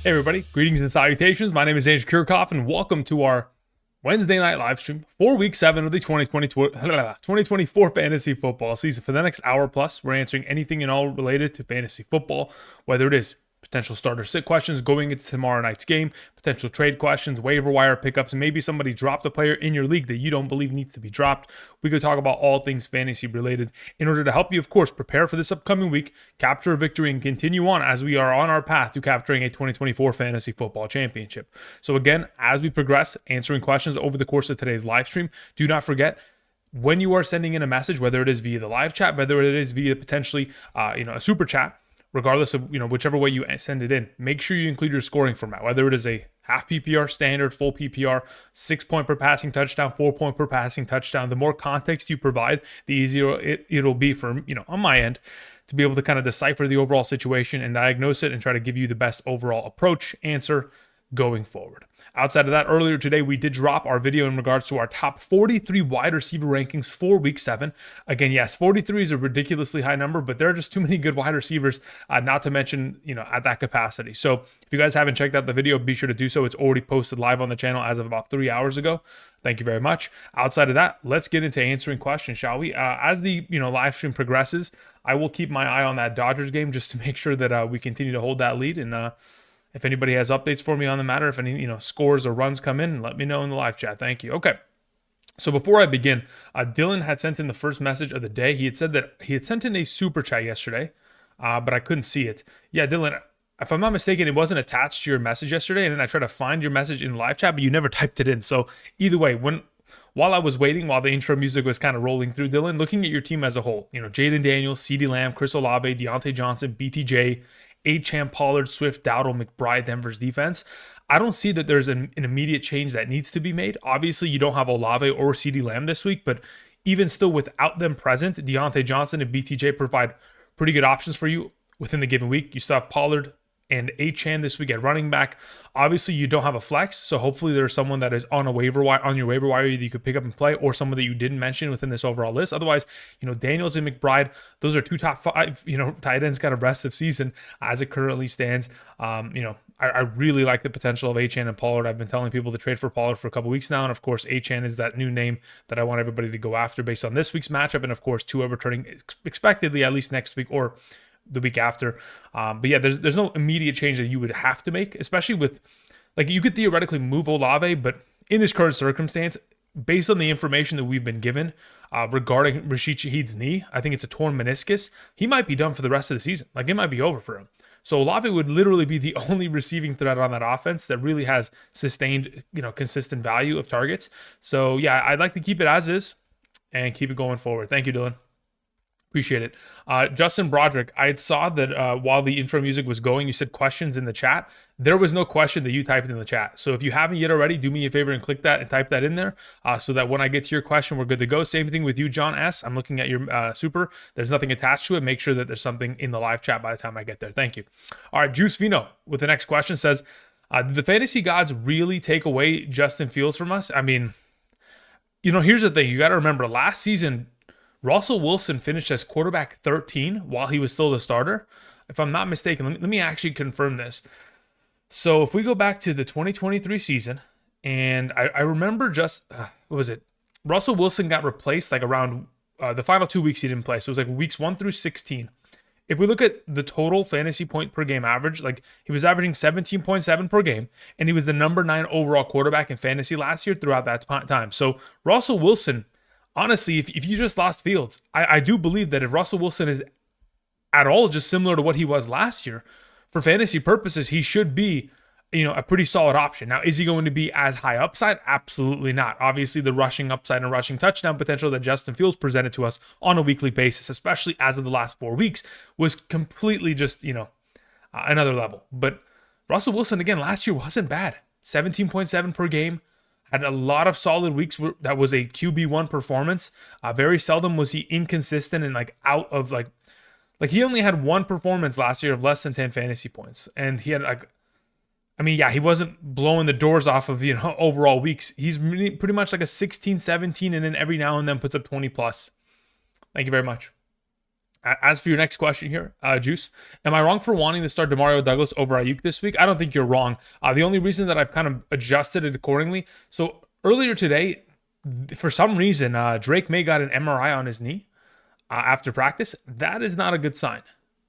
Hey everybody, greetings and salutations. My name is Andrew Kirchhoff and welcome to our Wednesday night live stream for week 7 of the 2024 fantasy football season. For the next hour plus, we're answering anything and all related to fantasy football, whether it is potential starter sit questions going into tomorrow night's game, potential trade questions, waiver wire pickups, and maybe somebody dropped a player in your league that you don't believe needs to be dropped. We could talk about all things fantasy related in order to help you, of course, prepare for this upcoming week, capture a victory, and continue on as we are on our path to capturing a 2024 fantasy football championship. So again, as we progress, answering questions over the course of today's live stream, do not forget, when you are sending in a message, whether it is via the live chat, whether it is via potentially a super chat, regardless of whichever way you send it in, make sure you include your scoring format, whether it is a half PPR, standard, full PPR, 6 point per passing touchdown, 4 point per passing touchdown. The more context you provide, the easier it'll be for on my end to be able to kind of decipher the overall situation and diagnose it and try to give you the best overall approach, answer going forward. Outside of that, earlier today, we did drop our video in regards to our top 43 wide receiver rankings for week 7. Again, yes, 43 is a ridiculously high number, but there are just too many good wide receivers, not to mention, at that capacity. So if you guys haven't checked out the video, be sure to do so. It's already posted live on the channel as of about 3 hours ago. Thank you very much. Outside of that, let's get into answering questions, shall we? As the live stream progresses, I will keep my eye on that Dodgers game just to make sure that we continue to hold that lead. And if anybody has updates for me on the matter, if any scores or runs come in, let me know in the live chat. Thank you. Okay. So before I begin, Dylan had sent in the first message of the day. He had said that he had sent in a super chat yesterday, but I couldn't see it. Yeah, Dylan, if I'm not mistaken, it wasn't attached to your message yesterday, and then I tried to find your message in the live chat, but you never typed it in. So either way, while I was waiting, while the intro music was kind of rolling through, Dylan, looking at your team as a whole, Jaden Daniels, CeeDee Lamb, Chris Olave, Deontay Johnson, BTJ, Achane, Pollard, Swift, Dowdle, McBride, Denver's defense, I don't see that there's an immediate change that needs to be made. Obviously, you don't have Olave or CeeDee Lamb this week, but even still without them present, Deontay Johnson and BTJ provide pretty good options for you within the given week. You still have Pollard and Achane this week at running back. Obviously, you don't have a flex, so hopefully there's someone that is on your waiver wire that you could pick up and play, or someone that you didn't mention within this overall list. Otherwise, Daniels and McBride, those are 2 top 5, tight ends kind of rest of season as it currently stands. I really like the potential of Achane and Pollard. I've been telling people to trade for Pollard for a couple weeks now, and of course, Achane is that new name that I want everybody to go after based on this week's matchup, and of course, Tua returning expectedly at least next week or the week after. But yeah, there's no immediate change that you would have to make, especially with, you could theoretically move Olave, but in this current circumstance, based on the information that we've been given regarding Rashid Shaheed's knee, I think it's a torn meniscus. He might be done for the rest of the season. It might be over for him. So Olave would literally be the only receiving threat on that offense that really has sustained, consistent value of targets. So yeah, I'd like to keep it as is and keep it going forward. Thank you, Dylan. Appreciate it. Justin Broderick, I saw that while the intro music was going, you said questions in the chat. There was no question that you typed in the chat. So if you haven't yet already, do me a favor and click that and type that in there so that when I get to your question, we're good to go. Same thing with you, John S. I'm looking at your super. There's nothing attached to it. Make sure that there's something in the live chat by the time I get there. Thank you. All right, Juice Vino with the next question says, did the fantasy gods really take away Justin Fields from us? I mean, here's the thing. You got to remember last season, Russell Wilson finished as quarterback 13 while he was still the starter. If I'm not mistaken, let me actually confirm this. So if we go back to the 2023 season, and I remember what was it? Russell Wilson got replaced around the final 2 weeks he didn't play. So it was weeks 1 through 16. If we look at the total fantasy point per game average, he was averaging 17.7 per game, and he was the number 9 overall quarterback in fantasy last year throughout that time. So Russell Wilson, honestly, if you just lost Fields, I do believe that if Russell Wilson is at all just similar to what he was last year, for fantasy purposes, he should be, a pretty solid option. Now, is he going to be as high upside? Absolutely not. Obviously, the rushing upside and rushing touchdown potential that Justin Fields presented to us on a weekly basis, especially as of the last 4 weeks, was completely just, another level. But Russell Wilson, again, last year wasn't bad. 17.7 per game. Had a lot of solid weeks that was a QB1 performance. Very seldom was he inconsistent and out of he only had 1 performance last year of less than 10 fantasy points. And he had he wasn't blowing the doors off of, overall weeks. He's pretty much a 16, 17, and then every now and then puts up 20 plus. Thank you very much. As for your next question here, Juice, am I wrong for wanting to start Demario Douglas over Ayuk this week? I don't think you're wrong. The only reason that I've kind of adjusted it accordingly. So earlier today, for some reason, Drake May got an MRI on his knee after practice. That is not a good sign.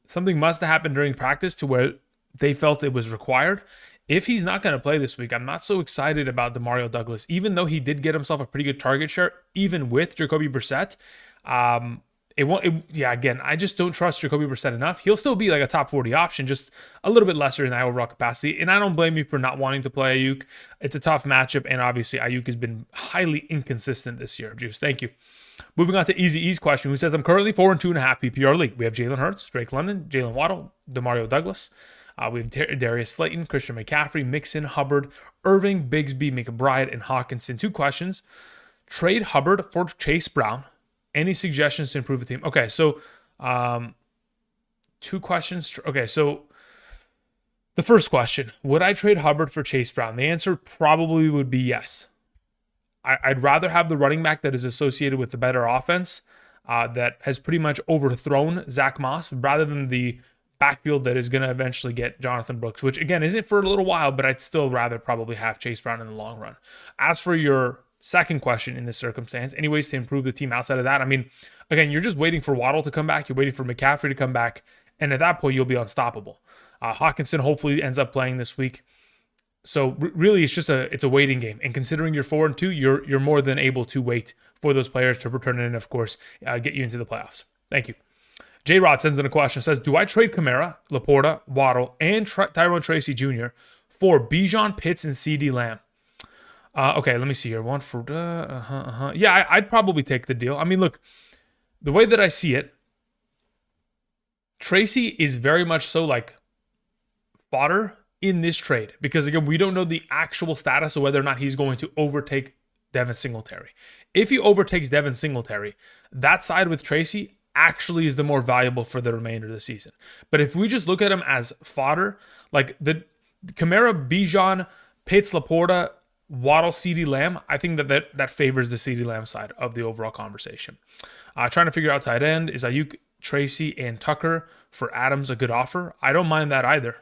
Something must have happened during practice to where they felt it was required. If he's not going to play this week, I'm not so excited about Demario Douglas, even though he did get himself a pretty good target share, even with Jacoby Brissett. Again, I just don't trust Jacoby Brissett enough. He'll still be like a top 40 option, just a little bit lesser in that overall capacity. And I don't blame you for not wanting to play Ayuk. It's a tough matchup, and obviously Ayuk has been highly inconsistent this year. Juice, thank you. Moving on to Easy E's question, who says, I'm currently 4 and 2.5 PPR league. We have Jalen Hurts, Drake London, Jalen Waddle, Demario Douglas. We have Darius Slayton, Christian McCaffrey, Mixon, Hubbard, Irving, Bigsby, McBride, and Hawkinson. 2 questions. Trade Hubbard for Chase Brown. Any suggestions to improve the team? Okay, so 2 questions. Okay, so the first question, would I trade Hubbard for Chase Brown? The answer probably would be yes. I'd rather have the running back that is associated with the better offense that has pretty much overthrown Zach Moss rather than the backfield that is going to eventually get Jonathan Brooks, which again isn't for a little while, but I'd still rather probably have Chase Brown in the long run. As for your second question in this circumstance, any ways to improve the team outside of that? I mean, again, you're just waiting for Waddle to come back. You're waiting for McCaffrey to come back. And at that point, you'll be unstoppable. Hawkinson hopefully ends up playing this week. So really, it's a waiting game. And considering you're 4 and 2, you're more than able to wait for those players to return and, of course, get you into the playoffs. Thank you. J-Rod sends in a question, says, do I trade Kamara, Laporta, Waddle, and Tyrone Tracy Jr. for Bijan, Pitts, and CeeDee Lamb? Okay, let me see here. One for yeah, I'd probably take the deal. I mean, look, the way that I see it, Tracy is very much so like fodder in this trade because again, we don't know the actual status of whether or not he's going to overtake Devin Singletary. If he overtakes Devin Singletary, that side with Tracy actually is the more valuable for the remainder of the season. But if we just look at him as fodder, like the Kamara, Bijan, Pitts, Laporta, Waddle, CeeDee Lamb, I think that favors the CeeDee Lamb side of the overall conversation. Trying to figure out tight end. Is Ayuk, Tracy, and Tucker for Adams a good offer? I don't mind that either.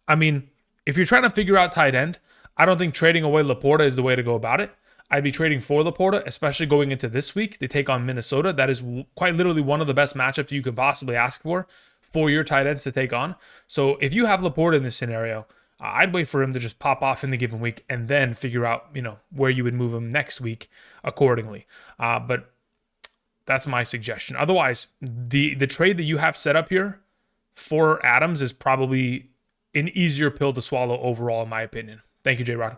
I mean, if you're trying to figure out tight end, I don't think trading away Laporta is the way to go about it. I'd be trading for Laporta, especially going into this week. They take on Minnesota. That is quite literally one of the best matchups you could possibly ask for your tight ends to take on. So if you have Laporta in this scenario, I'd wait for him to just pop off in the given week and then figure out, where you would move him next week accordingly. But that's my suggestion. Otherwise, the trade that you have set up here for Adams is probably an easier pill to swallow overall, in my opinion. Thank you, J-Rod.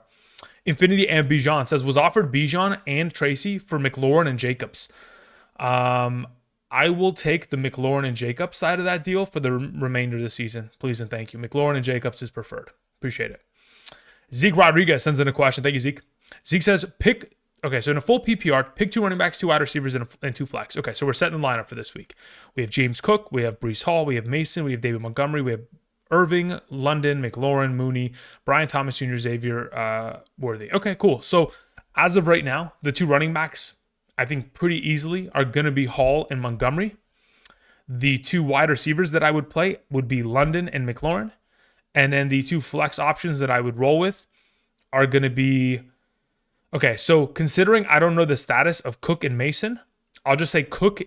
Infinity and Bijan says, was offered Bijan and Tracy for McLaurin and Jacobs. I will take the McLaurin and Jacobs side of that deal for the remainder of the season. Please and thank you. McLaurin and Jacobs is preferred. Appreciate it. Zeke Rodriguez sends in a question. Thank you, Zeke. Zeke says, so in a full PPR, pick 2 running backs, 2 wide receivers, and 2 flex. Okay, so we're setting the lineup for this week. We have James Cook, we have Breece Hall, we have Mason, we have David Montgomery, we have Irving, London, McLaurin, Mooney, Brian Thomas Jr., Xavier Worthy. Okay, cool. So as of right now, the 2 running backs, I think pretty easily are going to be Hall and Montgomery. The 2 wide receivers that I would play would be London and McLaurin. And then the 2 flex options that I would roll with are going to be... Okay, so considering I don't know the status of Cook and Mason, I'll just say Cook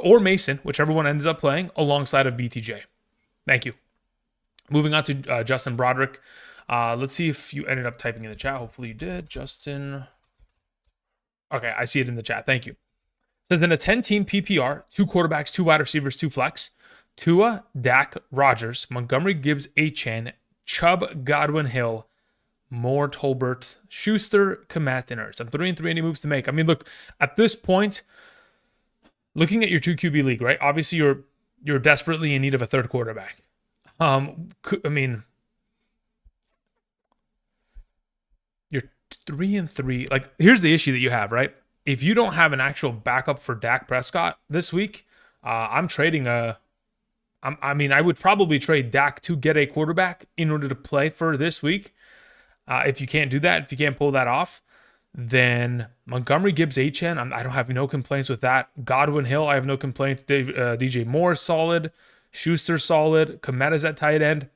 or Mason, whichever one ends up playing, alongside of BTJ. Thank you. Moving on to Justin Broderick. Let's see if you ended up typing in the chat. Hopefully you did, Justin. Okay, I see it in the chat. Thank you. It says in a 10-team PPR, 2 quarterbacks, 2 wide receivers, 2 flex, Tua, Dak, Rodgers, Montgomery, Gibbs, Achane, Chubb, Godwin, Hill, Moore, Tolbert, Schuster, Komet, and Ertz. I'm 3 and 3. Any moves to make? I mean, look, at this point, looking at your 2 QB league, right? Obviously, you're desperately in need of a third quarterback. I mean, you're 3 and 3. Like, here's the issue that you have, right? If you don't have an actual backup for Dak Prescott this week, I'm trading I would probably trade Dak to get a quarterback in order to play for this week. If you can't do that, if you can't pull that off, Then Montgomery, Gibbs, Achane, I don't have no complaints with that. Godwin, Hill, I have no complaints. DJ Moore, solid. Schuster, solid. Kometa's at tight end.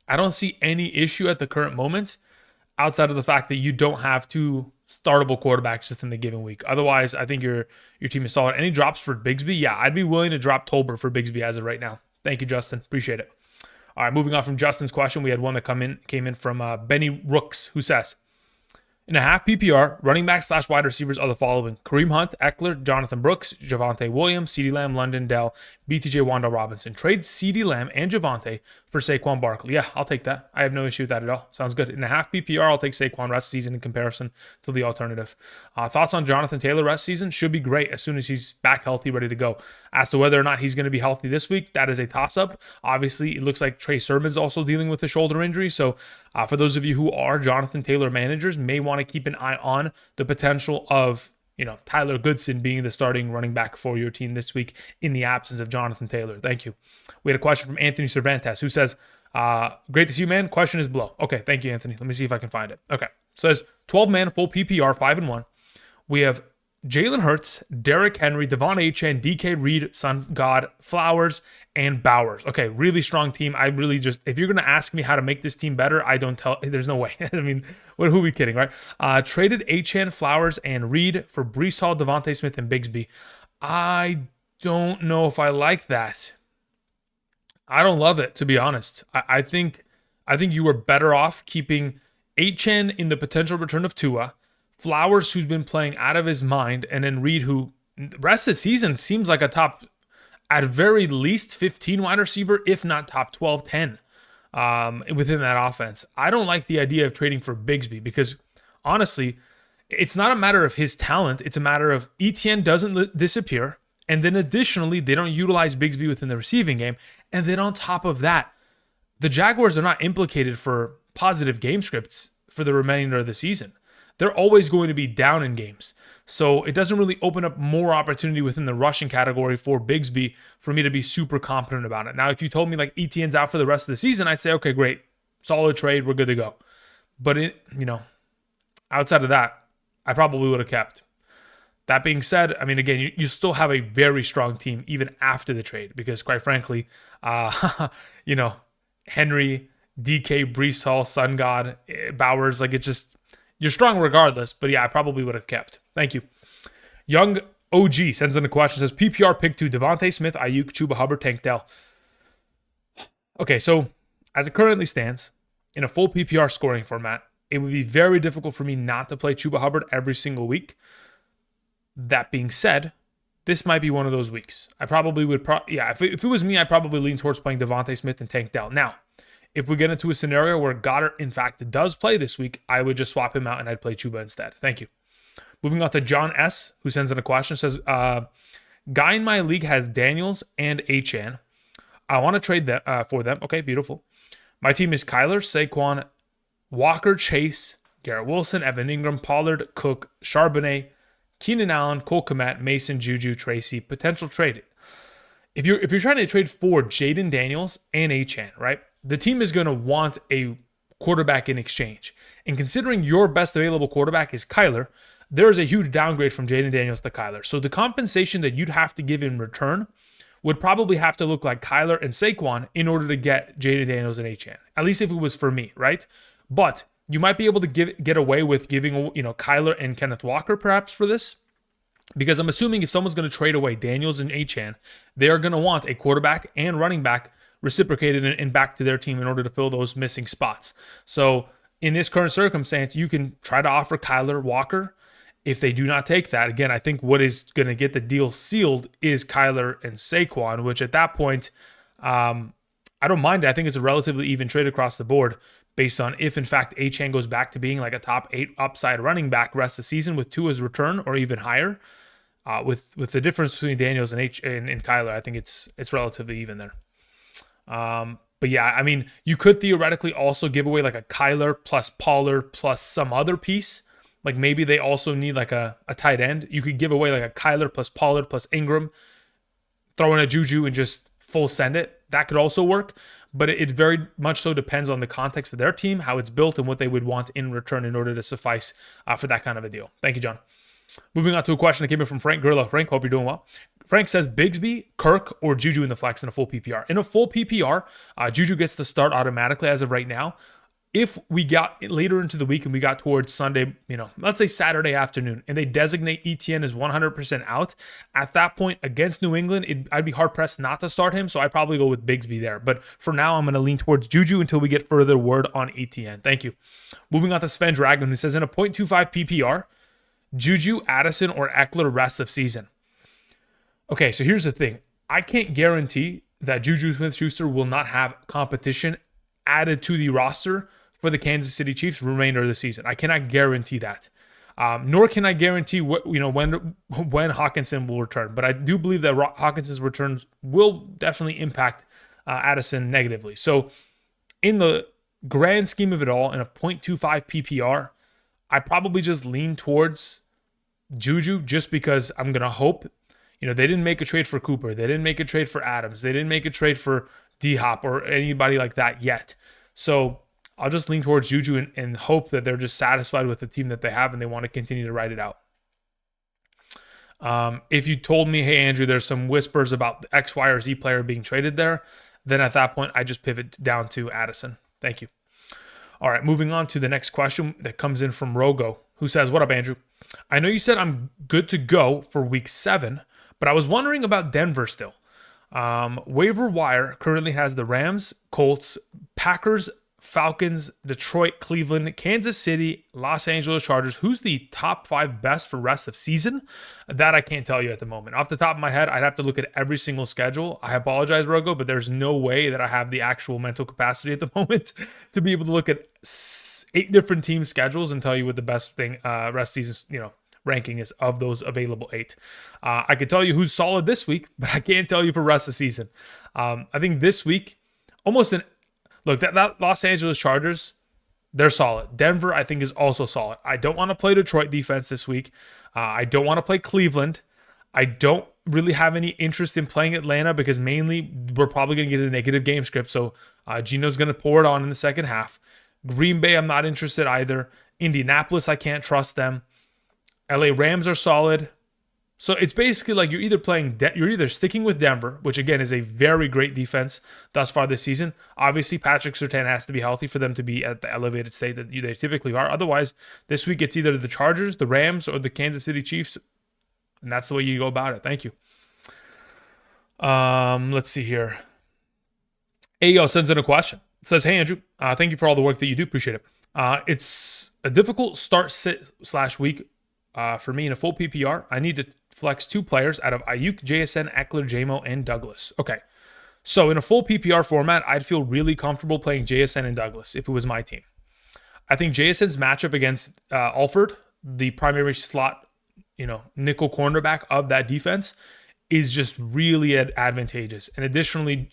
I don't see any issue at the current moment outside of the fact that you don't have two startable quarterbacks just in the given week. Otherwise, I think your team is solid. Any drops for Bigsby? Yeah, I'd be willing to drop Tolbert for Bigsby as of right now. Thank you, Justin. Appreciate it. All right, moving on from Justin's question, we had one that came in from Benny Rooks, who says, in a half PPR, running backs / wide receivers are the following: Kareem Hunt, Eckler, Jonathan Brooks, Javonte Williams, CeeDee Lamb, London Dell, BTJ Wanda Robinson. Trade CeeDee Lamb and Javonte for Saquon Barkley. Yeah, I'll take that. I have no issue with that at all. Sounds good. In a half PPR, I'll take Saquon rest of season in comparison to the alternative. Thoughts on Jonathan Taylor rest season? Should be great as soon as he's back healthy, ready to go. As to whether or not he's going to be healthy this week, that is a toss-up. Obviously, it looks like Trey Sermon's also dealing with a shoulder injury. So for those of you who are Jonathan Taylor managers, may want to keep an eye on the potential of Tyler Goodson being the starting running back for your team this week in the absence of Jonathan Taylor. Thank you. We had a question from Anthony Cervantes, who says, great to see you, man. Question is below. Okay, thank you, Anthony. Let me see if I can find it. Okay, says 12-man full PPR, 5-1. We have Jalen Hurts, Derrick Henry, Devon Achane, DK Reed, Sun God, Flowers, and Bowers. Okay, really strong team. I really just, if you're going to ask me how to make this team better, there's no way. I mean, who are we kidding, right? Traded Achane, Flowers, and Reed for Breece Hall, Devontae Smith, and Bigsby. I don't know if I like that. I don't love it, to be honest. I think you were better off keeping Achane in the potential return of Tua, Flowers, who's been playing out of his mind, and then Reed, who the rest of the season seems like a top, at very least 15 wide receiver, if not top 12, 10 within that offense. I don't like the idea of trading for Bigsby because, honestly, it's not a matter of his talent. It's a matter of Etienne doesn't disappear, and then additionally, they don't utilize Bigsby within the receiving game. And then on top of that, the Jaguars are not implicated for positive game scripts for the remainder of the season. They're always going to be down in games. So it doesn't really open up more opportunity within the rushing category for Bigsby for me to be super confident about it. Now, if you told me like Etienne's out for the rest of the season, I'd say, okay, great. Solid trade. We're good to go. But, outside of that, I probably would have kept. That being said, I mean, again, you still have a very strong team even after the trade because, quite frankly, Henry, DK, Breece Hall, Sun God, Bowers, like it's just, you're strong regardless, but yeah, I probably would have kept. Thank you. Young OG sends in a question, says PPR pick 2, Devontae Smith, Ayuk, Chuba Hubbard, Tank Dell. Okay, so as it currently stands, in a full PPR scoring format, it would be very difficult for me not to play Chuba Hubbard every single week. That being said, this might be one of those weeks. I probably would, if it was me, I'd probably lean towards playing Devontae Smith and Tank Dell. Now, if we get into a scenario where Goddard, in fact, does play this week, I would just swap him out and I'd play Chuba instead. Thank you. Moving on to John S., who sends in a question, says, guy in my league has Daniels and Achane. I want to trade for them. Okay, beautiful. My team is Kyler, Saquon, Walker, Chase, Garrett Wilson, Evan Ingram, Pollard, Cook, Charbonnet, Keenan Allen, Cole Kmet, Mason, Juju, Tracy. Potential trade. If you're trying to trade for Jaden Daniels and Achane, right? The team is going to want a quarterback in exchange. And considering your best available quarterback is Kyler, there is a huge downgrade from Jaden Daniels to Kyler. So the compensation that you'd have to give in return would probably have to look like Kyler and Saquon in order to get Jaden Daniels and Achane. At least if it was for me, right? But you might be able to get away with giving, Kyler and Kenneth Walker perhaps for this. Because I'm assuming if someone's going to trade away Daniels and Achane, they're going to want a quarterback and running back reciprocated and back to their team in order to fill those missing spots. So in this current circumstance, you can try to offer Kyler Walker. If they do not take that, again, I think what is going to get the deal sealed is Kyler and Saquon, which at that point, I don't mind it. I think it's a relatively even trade across the board based on if, in fact, Achane goes back to being like a top 8 upside running back rest of the season with Tua's return or even higher. With the difference between Daniels and Kyler, I think it's relatively even there. But yeah, I mean, you could theoretically also give away like a Kyler plus Pollard plus some other piece. Like maybe they also need like a tight end. You could give away like a Kyler plus Pollard plus Ingram throw in a Juju and just full send it. That could also work, but it very much so depends on the context of their team, how it's built, and what they would want in return in order to suffice for that kind of a deal. Thank you, John. Moving on to a question that came in from Frank Gurlo. Frank, hope you're doing well. Frank says Bigsby, Kirk, or Juju in the flex in a full PPR. In a full PPR, Juju gets the start automatically as of right now. If we got later into the week and we got towards Sunday, let's say Saturday afternoon, and they designate ETN as 100% out, at that point against New England, I'd be hard-pressed not to start him, so I'd probably go with Bigsby there. But for now, I'm going to lean towards Juju until we get further word on ETN. Thank you. Moving on to Sven Dragon, who says in a 0.25 PPR, Juju, Addison, or Eckler rest of season. Okay, so here's the thing. I can't guarantee that Juju Smith-Schuster will not have competition added to the roster for the Kansas City Chiefs remainder of the season. I cannot guarantee that. Nor can I guarantee when Hawkinson will return. But I do believe that Hawkinson's returns will definitely impact Addison negatively. So in the grand scheme of it all, in a 0.25 PPR, I probably just lean towards Juju just because I'm going to hope. They didn't make a trade for Cooper. They didn't make a trade for Adams. They didn't make a trade for D-Hop or anybody like that yet. So I'll just lean towards Juju and hope that they're just satisfied with the team that they have and they want to continue to ride it out. If you told me, hey, Andrew, there's some whispers about the X, Y, or Z player being traded there, then at that point, I just pivot down to Addison. Thank you. All right, moving on to the next question that comes in from Rogo, who says, what up, Andrew? I know you said I'm good to go for week 7, but I was wondering about Denver still. Waiver wire currently has the Rams, Colts, Packers, Falcons, Detroit, Cleveland, Kansas City, Los Angeles Chargers. Who's the top 5 best for rest of season? That I can't tell you at the moment. Off the top of my head, I'd have to look at every single schedule. I apologize, Rogo, but there's no way that I have the actual mental capacity at the moment to be able to look at 8 different team schedules and tell you what the best thing rest season, ranking is of those available 8. I could tell you who's solid this week, but I can't tell you for rest of season. I think this week, look, that Los Angeles Chargers, they're solid. Denver, I think, is also solid. I don't want to play Detroit defense this week. I don't want to play Cleveland. I don't really have any interest in playing Atlanta because mainly we're probably going to get a negative game script. So Gino's going to pour it on in the second half. Green Bay, I'm not interested either. Indianapolis, I can't trust them. LA Rams are solid. So it's basically like you're either sticking with Denver, which again is a very great defense thus far this season. Obviously, Patrick Surtain has to be healthy for them to be at the elevated state that they typically are. Otherwise, this week it's either the Chargers, the Rams, or the Kansas City Chiefs, and that's the way you go about it. Thank you. Let's see here. Ayo sends in a question. It says, "Hey Andrew, thank you for all the work that you do. Appreciate it. It's a difficult start/week for me in a full PPR. I need to flex 2 players out of Ayuk, JSN, Eckler, JMO, and Douglas." Okay. So in a full PPR format, I'd feel really comfortable playing JSN and Douglas if it was my team. I think JSN's matchup against Alford, the primary slot, nickel cornerback of that defense, is just really advantageous. And additionally,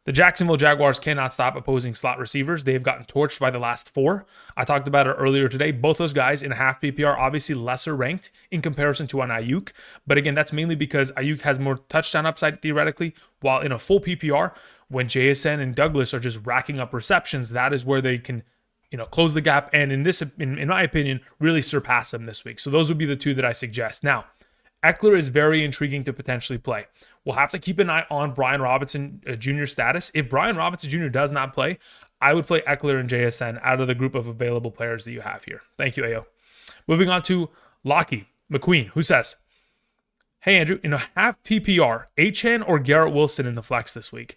the Jacksonville Jaguars cannot stop opposing slot receivers. They have gotten torched by the last 4. I talked about it earlier today. Both those guys in a half PPR, obviously lesser ranked in comparison to an Ayuk. But again, that's mainly because Ayuk has more touchdown upside theoretically, while in a full PPR, when JSN and Douglas are just racking up receptions, that is where they can close the gap and in my opinion, really surpass them this week. So those would be the 2 that I suggest. Now, Eckler is very intriguing to potentially play. We'll have to keep an eye on Brian Robinson Jr. status. If Brian Robinson Jr. does not play, I would play Eckler and JSN out of the group of available players that you have here. Thank you, Ayo. Moving on to Lockie McQueen, who says, "Hey, Andrew, in a half PPR, Achane or Garrett Wilson in the flex this week?"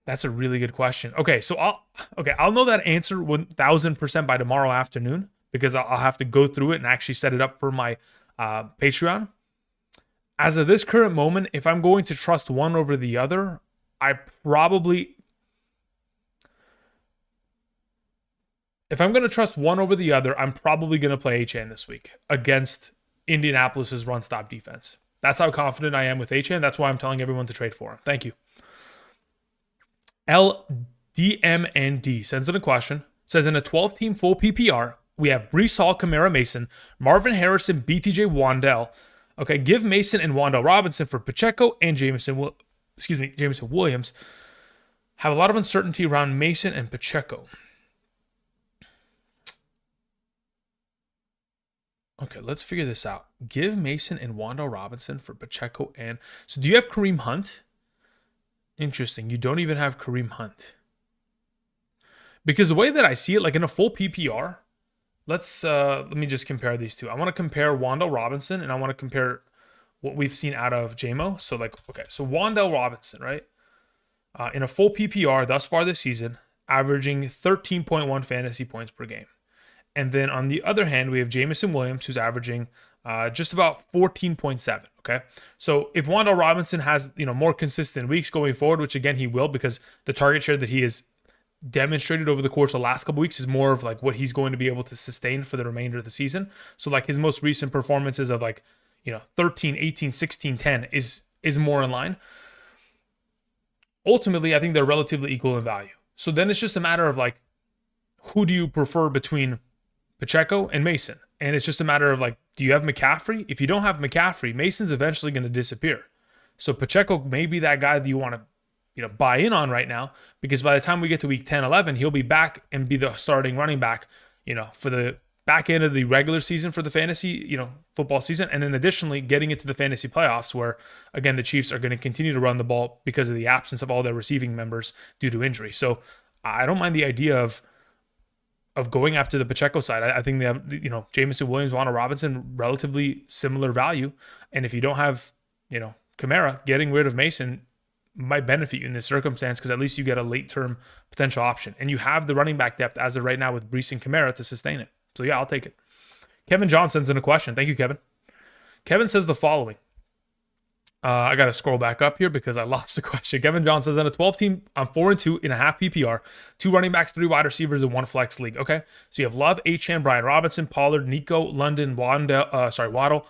That's a really good question. Okay, so I'll know that answer 1,000% by tomorrow afternoon because I'll have to go through it and actually set it up for my Patreon. As of this current moment, if I'm going to trust one over the other, if I'm going to trust one over the other, I'm probably going to play Achane this week against Indianapolis's run-stop defense. That's how confident I am with Achane. That's why I'm telling everyone to trade for him. Thank you. LDMND sends in a question. It says, in a 12-team full PPR, we have Breece Hall, Kamara Mason, Marvin Harrison, BTJ Wandell, Okay, give Mason and Wandale Robinson for Pacheco and Jameson Williams. Have a lot of uncertainty around Mason and Pacheco. Okay, let's figure this out. Give Mason and Wandale Robinson for Pacheco and... So do you have Kareem Hunt? Interesting. You don't even have Kareem Hunt. Because the way that I see it, like in a full PPR, let me just compare these two. I want to compare Wandale Robinson and I want to compare what we've seen out of JMO. So like, okay, so Wandale Robinson, right? In a full PPR thus far this season, averaging 13.1 fantasy points per game. And then on the other hand, we have Jameson Williams, who's averaging just about 14.7. Okay, so if Wandale Robinson has more consistent weeks going forward, which again he will, because the target share that he has demonstrated over the course of the last couple weeks is more of like what he's going to be able to sustain for the remainder of the season. So like his most recent performances of like 13, 18, 16, 10 is more in line. Ultimately, I think they're relatively equal in value. So then it's just a matter of like, who do you prefer between Pacheco and Mason? And it's just a matter of like, do you have McCaffrey? If you don't have McCaffrey, Mason's eventually going to disappear. So Pacheco may be that guy that you want to buy in on right now, because by the time we get to week 10, 11, he'll be back and be the starting running back, for the back end of the regular season for the fantasy, football season. And then additionally, getting into the fantasy playoffs where, again, the Chiefs are going to continue to run the ball because of the absence of all their receiving members due to injury. So I don't mind the idea of going after the Pacheco side. I think they have, Jameson Williams, Wandale Robinson, relatively similar value. And if you don't have, Kamara, getting rid of Mason might benefit you in this circumstance, because at least you get a late-term potential option. And you have the running back depth as of right now with Breece and Kamara to sustain it. So yeah, I'll take it. Kevin John sends in a question. Thank you, Kevin. Kevin says the following. I got to scroll back up here because I lost the question. Kevin John says, in a 12-team, I'm 4-2 in a half PPR, 2 running backs, 3 wide receivers, and 1 flex league. Okay, so you have Love, Achane, Brian Robinson, Pollard, Nico, London, Waddle.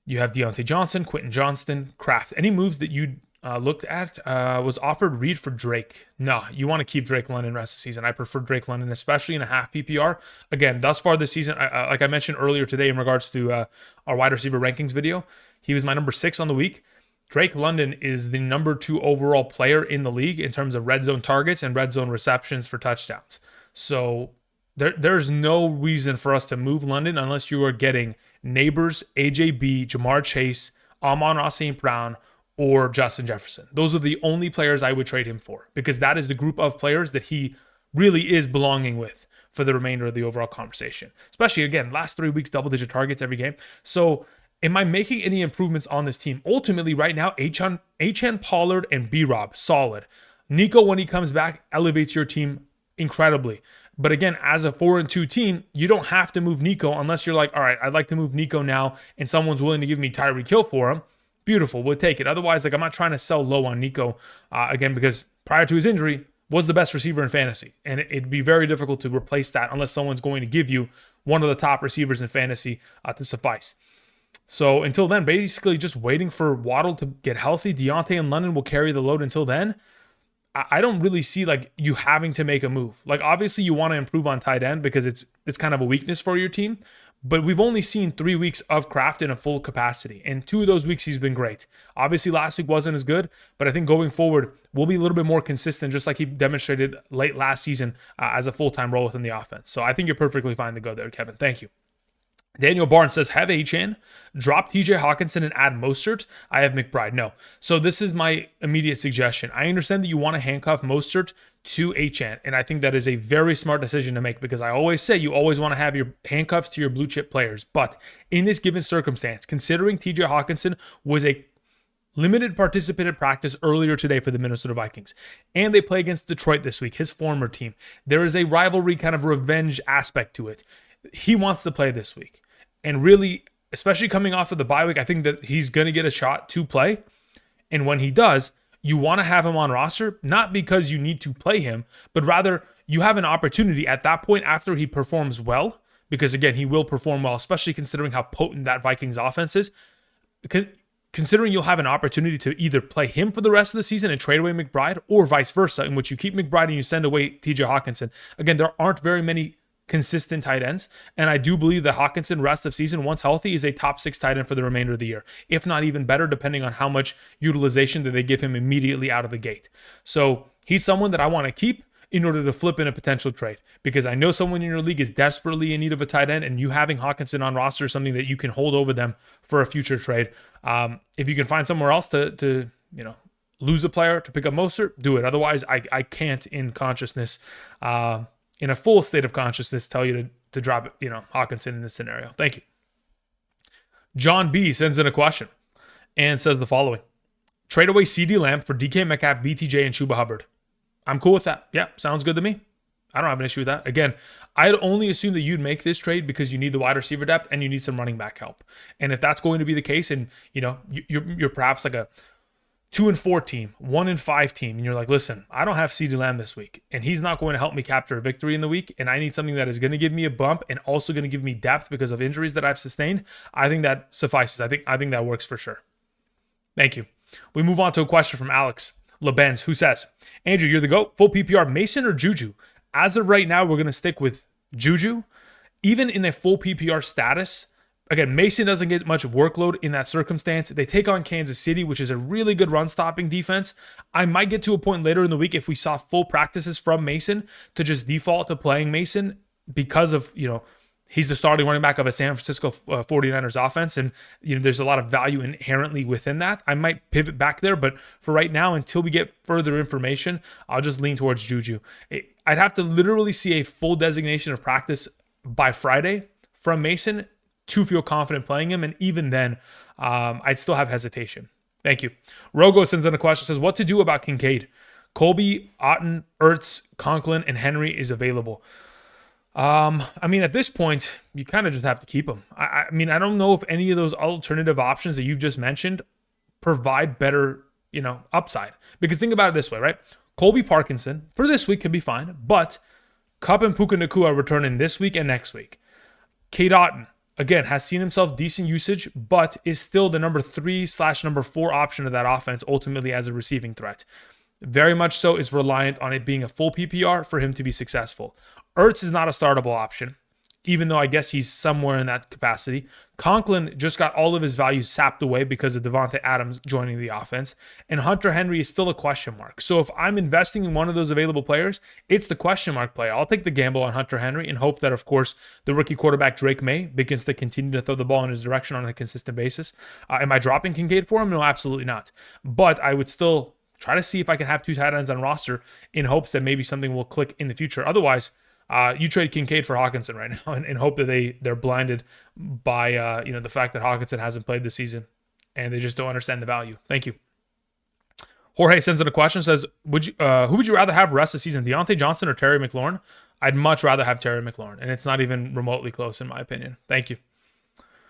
You have Deontay Johnson, Quentin Johnston, Kraft. Any moves that you looked at was offered Reed for Drake. No, you want to keep Drake London rest of the season. I prefer Drake London, especially in a half PPR. Again, thus far this season, like I mentioned earlier today in regards to our wide receiver rankings video, he was my number 6 on the week. Drake London is the number 2 overall player in the league in terms of red zone targets and red zone receptions for touchdowns. So there's no reason for us to move London unless you are getting Neighbors, AJB, Jamar Chase, Amon-Ra St. Brown, or Justin Jefferson. Those are the only players I would trade him for, because that is the group of players that he really is belonging with for the remainder of the overall conversation. Especially, again, last 3 weeks, double-digit targets every game. So am I making any improvements on this team? Ultimately, right now, Achane, Pollard, and B-Rob, solid. Nico, when he comes back, elevates your team incredibly. But again, as a 4-2 team, you don't have to move Nico unless you're like, all right, I'd like to move Nico now, and someone's willing to give me Tyreek Hill for him. Beautiful, we'll take it. Otherwise, like, I'm not trying to sell low on Nico, again, because prior to his injury, was the best receiver in fantasy. And it'd be very difficult to replace that unless someone's going to give you one of the top receivers in fantasy to suffice. So until then, basically just waiting for Waddle to get healthy. Deontay and London will carry the load until then. I don't really see like you having to make a move. Like, obviously you want to improve on tight end because it's kind of a weakness for your team. But we've only seen 3 weeks of Kraft in a full capacity. And 2 of those weeks he's been great. Obviously last week wasn't as good, but I think going forward we'll be a little bit more consistent, just like he demonstrated late last season as a full-time role within the offense. So I think you're perfectly fine to go there, Kevin. Thank you. Daniel Barnes says, have Achane, drop TJ Hawkinson and add Mostert. I have McBride. No. So this is my immediate suggestion. I understand that you want to handcuff Mostert to Achane, and I think that is a very smart decision to make, because I always say you always want to have your handcuffs to your blue chip players. But in this given circumstance, considering TJ Hawkinson was a limited participant in practice earlier today for the Minnesota Vikings, and they play against Detroit this week, his former team, there is a rivalry kind of revenge aspect to it. He wants to play this week. And really, especially coming off of the bye week, I think that he's going to get a shot to play. And when he does, you want to have him on roster, not because you need to play him, but rather you have an opportunity at that point after he performs well, because again, he will perform well, especially considering how potent that Vikings offense is. Considering you'll have an opportunity to either play him for the rest of the season and trade away McBride, or vice versa, in which you keep McBride and you send away TJ Hawkinson. Again, there aren't very many consistent tight ends. And I do believe that Hawkinson, rest of season, once healthy, is a top 6 tight end for the remainder of the year, if not even better, depending on how much utilization that they give him immediately out of the gate. So he's someone that I want to keep in order to flip in a potential trade, because I know someone in your league is desperately in need of a tight end, and you having Hawkinson on roster is something that you can hold over them for a future trade. If you can find somewhere else to lose a player to pick up Mostert, do it. Otherwise, I can't in consciousness, in a full state of consciousness, tell you to drop Hawkinson in this scenario. Thank you. John B sends in a question and says the following: trade away CeeDee Lamb for DK Metcalf, BTJ, and Chuba Hubbard. I'm cool with that. Yeah, sounds good to me. I don't have an issue with that. Again, I'd only assume that you'd make this trade because you need the wide receiver depth and you need some running back help. And if that's going to be the case, and you're perhaps like a 2-4 team, 1-5 team, and you're like, listen, I don't have CeeDee Lamb this week, and he's not going to help me capture a victory in the week, and I need something that is going to give me a bump and also going to give me depth because of injuries that I've sustained, I think that suffices. I think that works for sure. Thank you. We move on to a question from Alex LeBenz, who says, Andrew, you're the GOAT. Full PPR, Mason or Juju? As of right now, we're going to stick with Juju. Even in a full PPR status, again, Mason doesn't get much workload in that circumstance. They take on Kansas City, which is a really good run-stopping defense. I might get to a point later in the week if we saw full practices from Mason to just default to playing Mason because of, he's the starting running back of a San Francisco 49ers offense, and there's a lot of value inherently within that. I might pivot back there, but for right now, until we get further information, I'll just lean towards Juju. I'd have to literally see a full designation of practice by Friday from Mason to feel confident playing him, and even then, I'd still have hesitation. Thank you. Rogo sends in a question, says, what to do about Kincaid? Colby, Otten, Ertz, Conklin, and Henry is available. At this point, you kind of just have to keep him. I don't know if any of those alternative options that you've just mentioned provide better, upside. Because think about it this way, right? Colby Parkinson for this week can be fine, but Kupp and Puka Nacua are returning this week and next week. Cade Otton, again, has seen himself decent usage, but is still the number 3/number 4 option of that offense ultimately as a receiving threat. Very much so is reliant on it being a full PPR for him to be successful. Ertz is not a startable option, even though I guess he's somewhere in that capacity. Conklin just got all of his values sapped away because of Devontae Adams joining the offense. And Hunter Henry is still a question mark. So if I'm investing in one of those available players, it's the question mark player. I'll take the gamble on Hunter Henry and hope that, of course, the rookie quarterback Drake May begins to continue to throw the ball in his direction on a consistent basis. Am I dropping Kincaid for him? No, absolutely not. But I would still try to see if I can have 2 tight ends on roster in hopes that maybe something will click in the future. Otherwise, you trade Kincaid for Hawkinson right now and hope that they're blinded by the fact that Hawkinson hasn't played this season and they just don't understand the value. Thank you. Jorge sends in a question, says, who would you rather have rest of the season, Deontay Johnson or Terry McLaurin? I'd much rather have Terry McLaurin, and it's not even remotely close in my opinion. Thank you.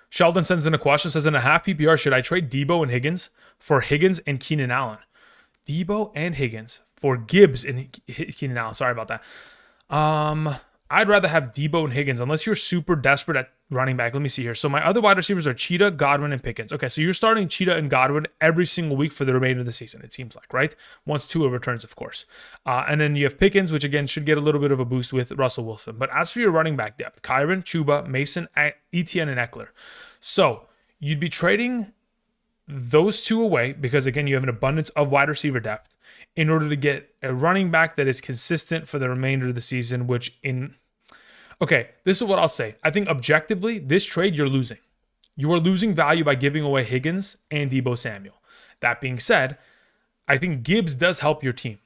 Sheldon sends in a question, says, in a half PPR, should I trade Debo and Higgins for Higgins and Keenan Allen? Debo and Higgins for Gibbs and Keenan Allen. Sorry about that. I'd rather have Debo and Higgins unless you're super desperate at running back. Let me see here. So my other wide receivers are Cheetah, Godwin, and Pickens. Okay, so you're starting Cheetah and Godwin every single week for the remainder of the season, it seems like, right? Once Tua returns, of course. And then you have Pickens, which again should get a little bit of a boost with Russell Wilson. But as for your running back depth, Kyron, Chuba, Mason, Etienne, and Eckler. So you'd be trading those 2 away because, again, you have an abundance of wide receiver depth in order to get a running back that is consistent for the remainder of the season, this is what I'll say. I think objectively, this trade you're losing. You are losing value by giving away Higgins and Debo Samuel. That being said, I think Gibbs does help your team.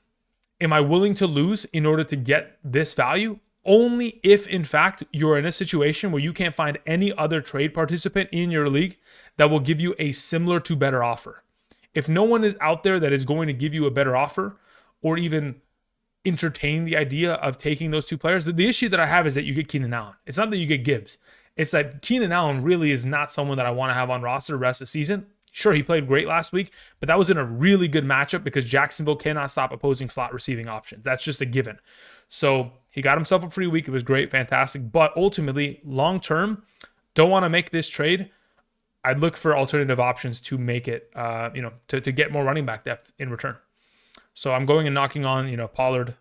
Am I willing to lose in order to get this value? Only if, in fact, you're in a situation where you can't find any other trade participant in your league that will give you a similar to better offer. If no one is out there that is going to give you a better offer or even entertain the idea of taking those 2 players, the issue that I have is that you get Keenan Allen. It's not that you get Gibbs. It's that Keenan Allen really is not someone that I want to have on roster the rest of the season. Sure, he played great last week, but that was in a really good matchup because Jacksonville cannot stop opposing slot receiving options. That's just a given. So he got himself a free week. It was great, fantastic. But ultimately, long-term, don't want to make this trade. I'd look for alternative options to make it, to get more running back depth in return. So I'm going and knocking on, Pollard,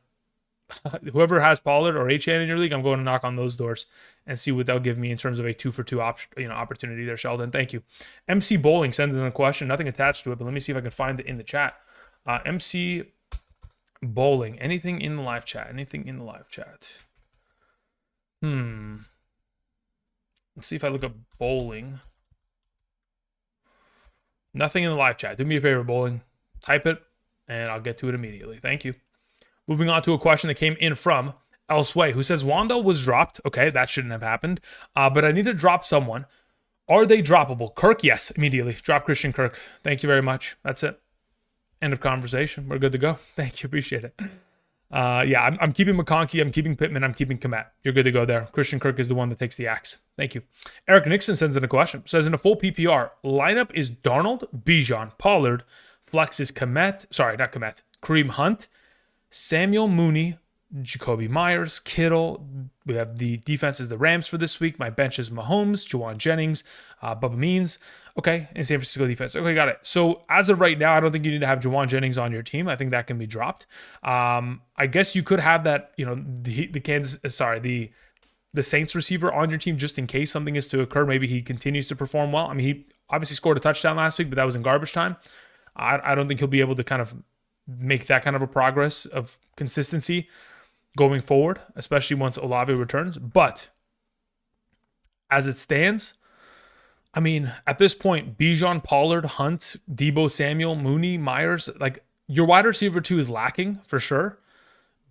whoever has Pollard or Achane in your league, I'm going to knock on those doors and see what they'll give me in terms of a 2-for-2 opportunity there, Sheldon. Thank you. MC Bowling sends in a question, nothing attached to it, but let me see if I can find it in the chat. MC Bowling, anything in the live chat? Anything in the live chat? Let's see if I look up Bowling. Nothing in the live chat. Do me a favor, Bowling. Type it, and I'll get to it immediately. Thank you. Moving on to a question that came in from Elseway, who says, Wandell was dropped. Okay, that shouldn't have happened. But I need to drop someone. Are they droppable? Kirk, yes, immediately. Drop Christian Kirk. Thank you very much. That's it. End of conversation. We're good to go. Thank you. Appreciate it. Yeah, I'm keeping McConkey. I'm keeping Pittman. I'm keeping Kmet. You're good to go there. Christian Kirk is the one that takes the axe. Thank you. Eric Nixon sends in a question. Says, in a full PPR, lineup is Darnold, Bijan, Pollard. Flex is Kmet. Sorry, not Kmet. Kareem Hunt, Samuel Mooney, Jacoby Myers, Kittle. We have the defense is the Rams for this week. My bench is Mahomes, Juwan Jennings, Bubba Means. Okay, and San Francisco defense. Okay, got it. So as of right now, I don't think you need to have Juwan Jennings on your team. I think that can be dropped. I guess you could have that, the Saints receiver on your team just in case something is to occur. Maybe he continues to perform well. I mean, he obviously scored a touchdown last week, but that was in garbage time. I don't think he'll be able to kind of make that kind of a progress of consistency going forward, especially once Olave returns. But as it stands, I mean, at this point, Bijan, Pollard, Hunt, Debo Samuel, Mooney, Myers, like your wide receiver 2 is lacking for sure.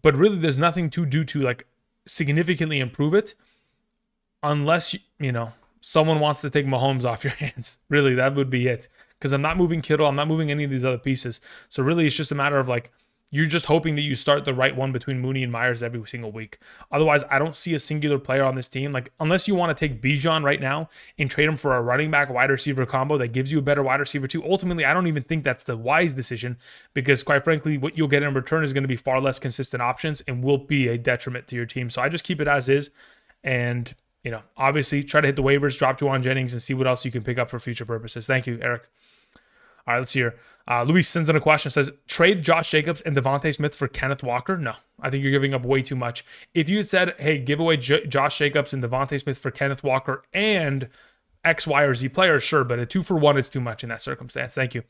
But really, there's nothing to do to like significantly improve it unless, someone wants to take Mahomes off your hands. Really, that would be it. Because I'm not moving Kittle. I'm not moving any of these other pieces. So really, it's just a matter of like, you're just hoping that you start the right one between Mooney and Myers every single week. Otherwise, I don't see a singular player on this team. Like, unless you want to take Bijan right now and trade him for a running back wide receiver combo that gives you a better wide receiver too. Ultimately, I don't even think that's the wise decision because quite frankly, what you'll get in return is going to be far less consistent options and will be a detriment to your team. So I just keep it as is. And, obviously try to hit the waivers, drop Juwan Jennings and see what else you can pick up for future purposes. Thank you, Eric. All right, let's see here. Luis sends in a question, says, trade Josh Jacobs and Devontae Smith for Kenneth Walker? No, I think you're giving up way too much. If you had said, hey, give away Josh Jacobs and Devontae Smith for Kenneth Walker and X, Y, or Z players, sure, but a 2-for-1 is too much in that circumstance. Thank you.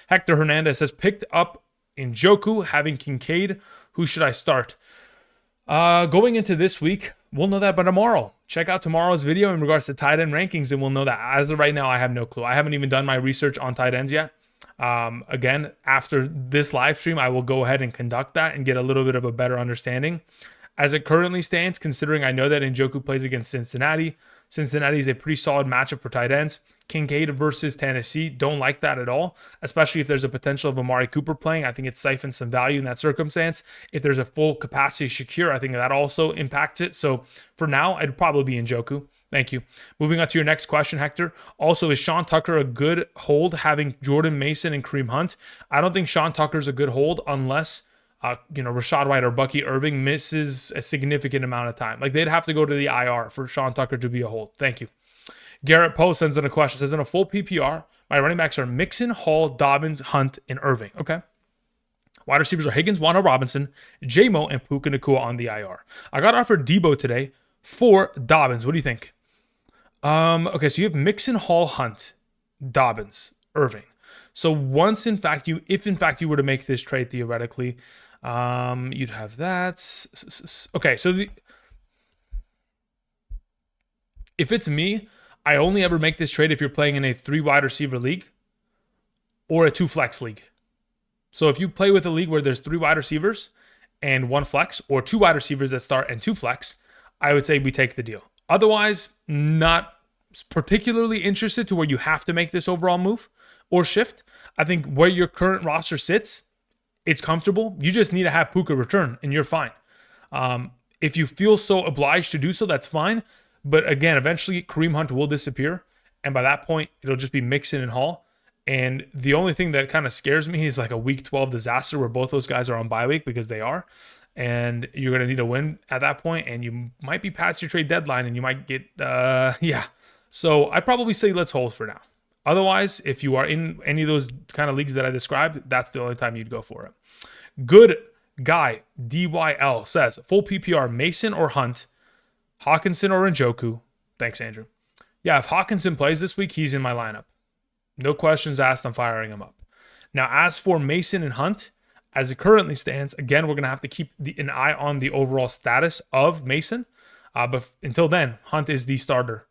Hector Hernandez says, picked up Njoku, having Kincaid. Who should I start? Going into this week, we'll know that by tomorrow. Check out tomorrow's video in regards to tight end rankings, and we'll know that. As of right now, I have no clue. I haven't even done my research on tight ends yet. Again, after this live stream, I will go ahead and conduct that and get a little bit of a better understanding. As it currently stands, considering I know that Njoku plays against Cincinnati. Cincinnati is a pretty solid matchup for tight ends. Kincaid versus Tennessee, don't like that at all, especially if there's a potential of Amari Cooper playing. I think it siphons some value in that circumstance. If there's a full capacity Shakir, I think that also impacts it. So for now, I'd probably be Njoku. Thank you. Moving on to your next question, Hector. Also, is Sean Tucker a good hold having Jordan Mason and Kareem Hunt? I don't think Sean Tucker's a good hold unless Rashad White or Bucky Irving misses a significant amount of time. Like they'd have to go to the IR for Sean Tucker to be a hold. Thank you. Garrett Poe sends in a question. Says, in a full PPR, my running backs are Mixon, Hall, Dobbins, Hunt, and Irving. Okay. Wide receivers are Higgins, Wanda Robinson, J-Mo, and Puka Nacua on the IR. I got offered Debo today for Dobbins. What do you think? Okay, so you have Mixon, Hall, Hunt, Dobbins, Irving. So if in fact you were to make this trade theoretically, you'd have that. Okay, so if it's me, I only ever make this trade if you're playing in a 3 wide receiver league or a 2 flex league. So if you play with a league where there's 3 wide receivers and 1 flex, or 2 wide receivers that start and 2 flex, I would say we take the deal. Otherwise, not particularly interested to where you have to make this overall move or shift. I think where your current roster sits, it's comfortable. You just need to have Puka return and you're fine. If you feel so obliged to do so, that's fine. But again, eventually Kareem Hunt will disappear. And by that point, it'll just be Mixon and Hall. And the only thing that kind of scares me is like a week 12 disaster where both those guys are on bye week, because they are. And you're going to need a win at that point, and you might be past your trade deadline, and you might get, So I'd probably say let's hold for now. Otherwise, if you are in any of those kind of leagues that I described, that's the only time you'd go for it. Guy DYL says, full PPR, Mason or Hunt, Hawkinson or Njoku. Thanks, Andrew. Yeah, if Hawkinson plays this week, he's in my lineup. No questions asked, I'm firing him up. Now, as for Mason and Hunt, as it currently stands, again, we're going to have to keep an eye on the overall status of Mason. But until then, Hunt is the starter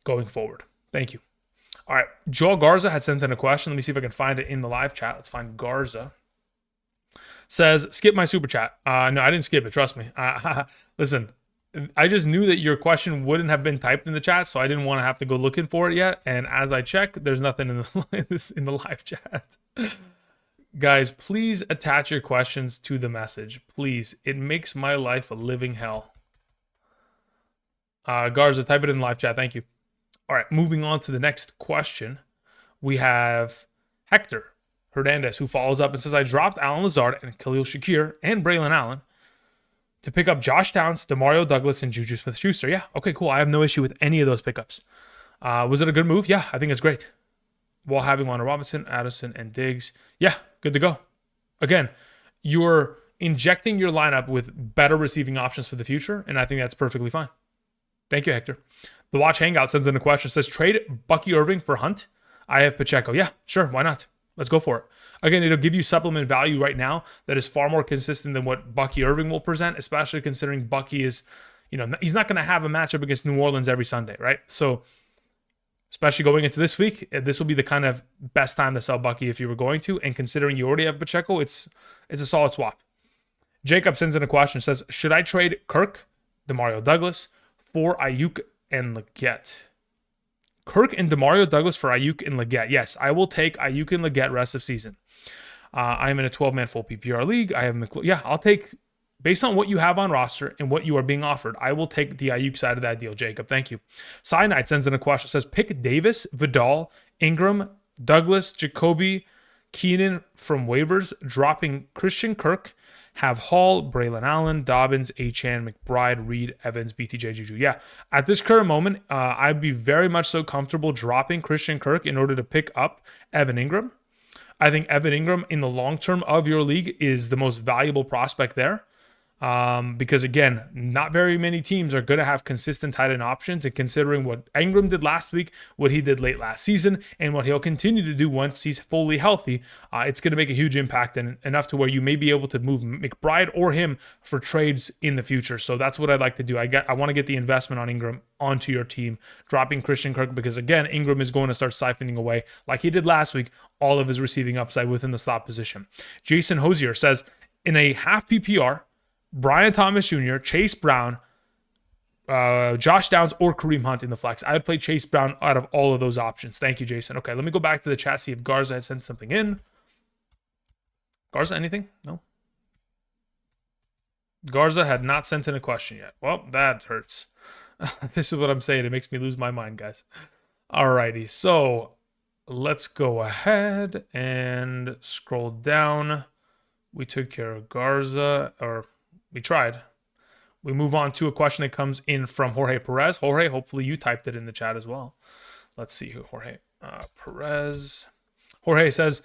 going forward. Thank you. All right, Joel Garza had sent in a question. Let me see if I can find it in the live chat. Let's find Garza. Says, skip my super chat. No, I didn't skip it. Trust me. Listen, I just knew that your question wouldn't have been typed in the chat, so I didn't want to have to go looking for it yet. And as I check, there's nothing in the live chat. Guys, please attach your questions to the message. Please. It makes my life a living hell. Garza, type it in the live chat. Thank you. All right, moving on to the next question. We have Hector Hernandez, who follows up and says, I dropped Alan Lazard and Khalil Shakir and Braylon Allen to pick up Josh Downs, Demario Douglas, and Juju Smith-Schuster. Yeah, okay, cool. I have no issue with any of those pickups. Was it a good move? Yeah, I think it's great. While having Warner Robinson, Addison, and Diggs. Yeah, good to go. Again, you're injecting your lineup with better receiving options for the future, and I think that's perfectly fine. Thank you, Hector. The Watch Hangout sends in a question. Says, trade Bucky Irving for Hunt. I have Pacheco. Yeah, sure. Why not? Let's go for it. Again, it'll give you supplement value right now that is far more consistent than what Bucky Irving will present, especially considering Bucky is, he's not going to have a matchup against New Orleans every Sunday, right? So, especially going into this week, this will be the kind of best time to sell Bucky if you were going to. And considering you already have Pacheco, it's a solid swap. Jacob sends in a question. Says, should I trade Kirk, Demario Douglas, for Ayuk and Leggett? Kirk and Demario Douglas for Ayuk and Leggett. Yes, I will take Ayuk and Leggett rest of season. I am in a 12-man full PPR league. I have I'll take, based on what you have on roster and what you are being offered, I will take the Ayuk side of that deal, Jacob. Thank you. Cyanide sends in a question. Says, pick Davis, Vidal, Ingram, Douglas, Jacoby, Keenan from waivers, dropping Christian Kirk, have Hall, Braylon Allen, Dobbins, Achane, McBride, Reed, Evans, BTJ, Juju. Yeah, at this current moment, I'd be very much so comfortable dropping Christian Kirk in order to pick up Evan Ingram. I think Evan Ingram in the long term of your league is the most valuable prospect there. Because again, not very many teams are going to have consistent tight end options, and considering what Ingram did last week, what he did late last season, and what he'll continue to do once he's fully healthy, it's going to make a huge impact, and enough to where you may be able to move McBride or him for trades in the future. So that's what I'd like to do. I want to get the investment on Ingram onto your team, dropping Christian Kirk, because again, Ingram is going to start siphoning away, like he did last week, all of his receiving upside within the slot position. Jason Hosier says, in a half PPR, Brian Thomas Jr., Chase Brown, Josh Downs, or Kareem Hunt in the flex. I would play Chase Brown out of all of those options. Thank you, Jason. Okay, let me go back to the chat, see if Garza had sent something in. Garza, anything? No? Garza had not sent in a question yet. Well, that hurts. This is what I'm saying. It makes me lose my mind, guys. Alrighty, so let's go ahead and scroll down. We took care of Garza, or we tried. We move on to a question that comes in from Jorge Perez. Jorge, hopefully you typed it in the chat as well. Let's see who Jorge Perez. Jorge says,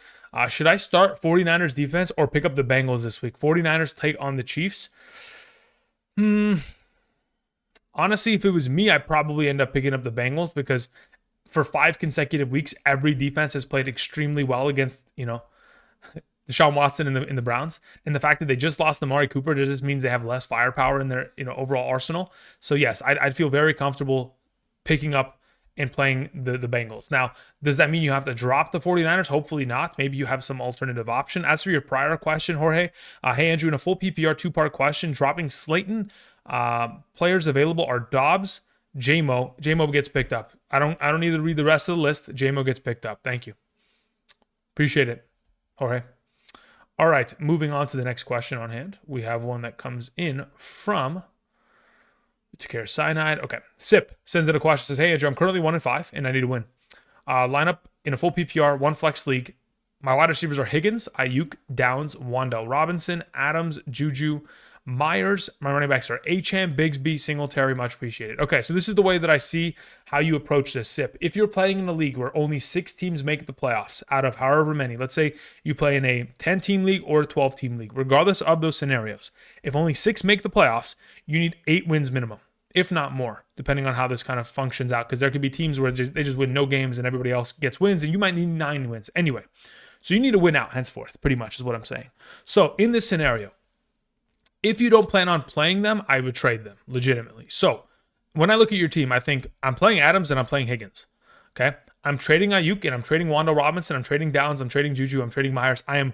should I start 49ers defense or pick up the Bengals this week? 49ers take on the Chiefs. Honestly, if it was me, I'd probably end up picking up the Bengals, because for 5 consecutive weeks, every defense has played extremely well against, Deshaun Watson in the Browns, and the fact that they just lost Amari Cooper just means they have less firepower in their overall arsenal. So yes, I'd feel very comfortable picking up and playing the Bengals. Now, does that mean you have to drop the 49ers? Hopefully not. Maybe you have some alternative option. As for your prior question, Jorge, hey Andrew, in a full PPR 2-part question, dropping Slayton, players available are Dobbs, J-Mo. J-Mo gets picked up. I don't need to read the rest of the list. J-Mo gets picked up. Thank you. Appreciate it, Jorge. All right, moving on to the next question on hand. We have one that comes in from Takara Cyanide. Okay, Sip sends in a question. Says, hey, Andrew, I'm currently 1-5, and I need to win. Lineup in a full PPR, 1 flex league. My wide receivers are Higgins, Ayuk, Downs, Wan'Dale Robinson, Adams, Juju, Myers. My running backs are Achane, Bigsby, Singletary. Much appreciated. Okay, so this is the way that I see how you approach this SIP. If you're playing in a league where only 6 teams make the playoffs out of however many, let's say you play in a 10-team league or a 12-team league, regardless of those scenarios, if only 6 make the playoffs, you need 8 wins minimum, if not more, depending on how this kind of functions out, because there could be teams where they just win no games and everybody else gets wins, and you might need 9 wins. Anyway, so you need to win out henceforth, pretty much is what I'm saying. So in this scenario, if you don't plan on playing them, I would trade them legitimately. So when I look at your team, I think I'm playing Adams and I'm playing Higgins. Okay. I'm trading Ayuk and I'm trading Wando Robinson. I'm trading Downs. I'm trading Juju. I'm trading Myers. I'm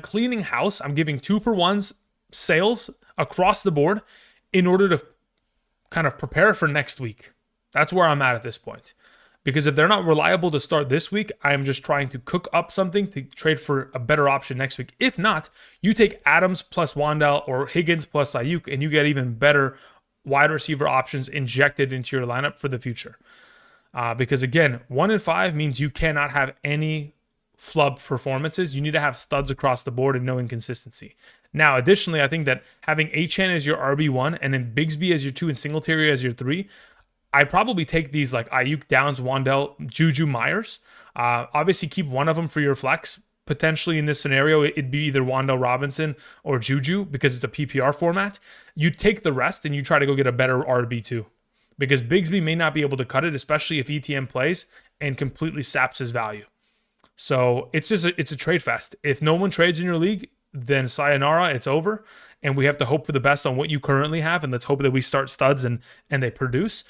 cleaning house. I'm giving 2-for-1s sales across the board in order to kind of prepare for next week. That's where I'm at this point. Because if they're not reliable to start this week, I'm just trying to cook up something to trade for a better option next week. If not, you take Adams plus Wandell or Higgins plus Ayuk, and you get even better wide receiver options injected into your lineup for the future. Because again, 1 in 5 means you cannot have any flub performances. You need to have studs across the board and no inconsistency. Now, additionally, I think that having Achane as your RB1 and then Bigsby as your 2 and Singletary as your 3, I'd probably take these like Ayuk, Downs, Wandell, Juju, Myers. Obviously, keep one of them for your flex. Potentially in this scenario, it'd be either Wandell Robinson or Juju because it's a PPR format. You take the rest and you try to go get a better RB2 because Bigsby may not be able to cut it, especially if ETN plays and completely saps his value. So it's a trade fest. If no one trades in your league, then sayonara, it's over. And we have to hope for the best on what you currently have. And let's hope that we start studs and they produce.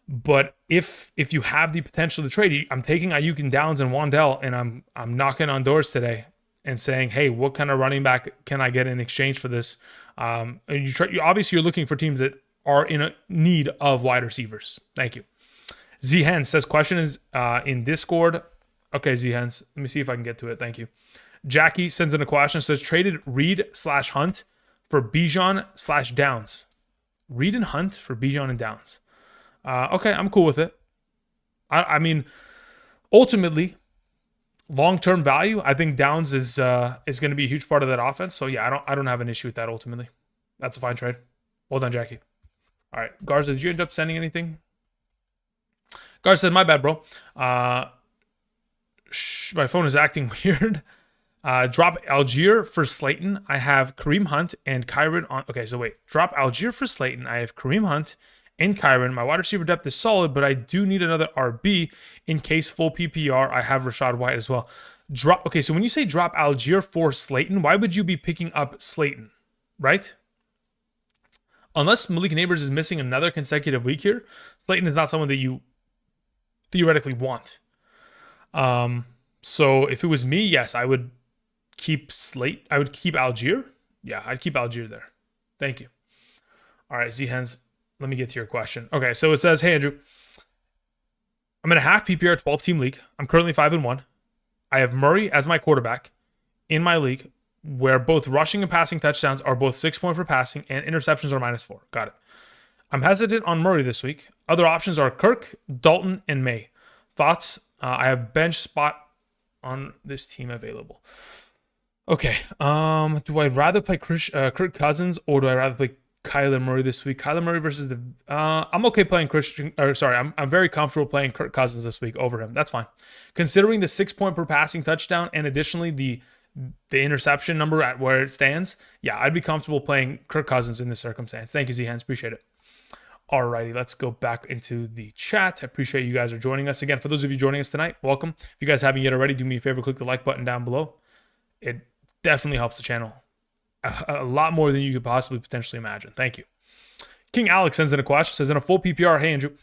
But if you have the potential to trade, I'm taking Ayuk and Downs and Wandell, and I'm knocking on doors today and saying, hey, what kind of running back can I get in exchange for this? And obviously you're looking for teams that are in a need of wide receivers. Thank you. Z Hens says question is in Discord. Okay, Z Hens, let me see if I can get to it. Thank you. Jackie sends in a question, says traded Reed/Hunt for Bijan/Downs. Reed and Hunt for Bijan and Downs. Okay, I'm cool with it. I mean, ultimately, long-term value, I think Downs is going to be a huge part of that offense. So yeah, I don't have an issue with that ultimately. That's a fine trade. Well done, Jackie. All right, Garza, did you end up sending anything? Garza said, my bad, bro. My phone is acting weird. Drop Algier for Slayton. I have Kareem Hunt and Kyron on. Okay, so wait. Drop Algier for Slayton. I have Kareem Hunt and Kyron. My wide receiver depth is solid, but I do need another RB in case full PPR. I have Rashad White as well. Okay, so when you say drop Algier for Slayton, why would you be picking up Slayton, right? Unless Malik Neighbors is missing another consecutive week here, Slayton is not someone that you theoretically want. So if it was me, yes, I would keep I would keep Algier. Yeah, I'd keep Algier there. Thank you. All right, Z-Hens, let me get to your question. Okay, so it says, hey, Andrew, I'm in a half PPR 12-team league. I'm currently 5-1. I have Murray as my quarterback in my league where both rushing and passing touchdowns are both 6 points per passing and interceptions are -4. Got it. I'm hesitant on Murray this week. Other options are Kirk, Dalton, and May. Thoughts? I have bench spot on this team available. Okay. Do I rather play Kirk Cousins or do I rather play Kyler Murray this week? Kyler Murray versus the I'm okay playing I'm very comfortable playing Kirk Cousins this week over him. That's fine. Considering the 6 point per passing touchdown and additionally the interception number at where it stands, yeah, I'd be comfortable playing Kirk Cousins in this circumstance. Thank you, Z-Hands. Appreciate it. Alrighty, let's go back into the chat. I appreciate you guys are joining us. Again, for those of you joining us tonight, welcome. If you guys haven't yet already, do me a favor, click the like button down below. It definitely helps the channel a lot more than you could possibly potentially imagine. Thank you. King Alex sends in a question, says, in a full PPR, hey, Andrew,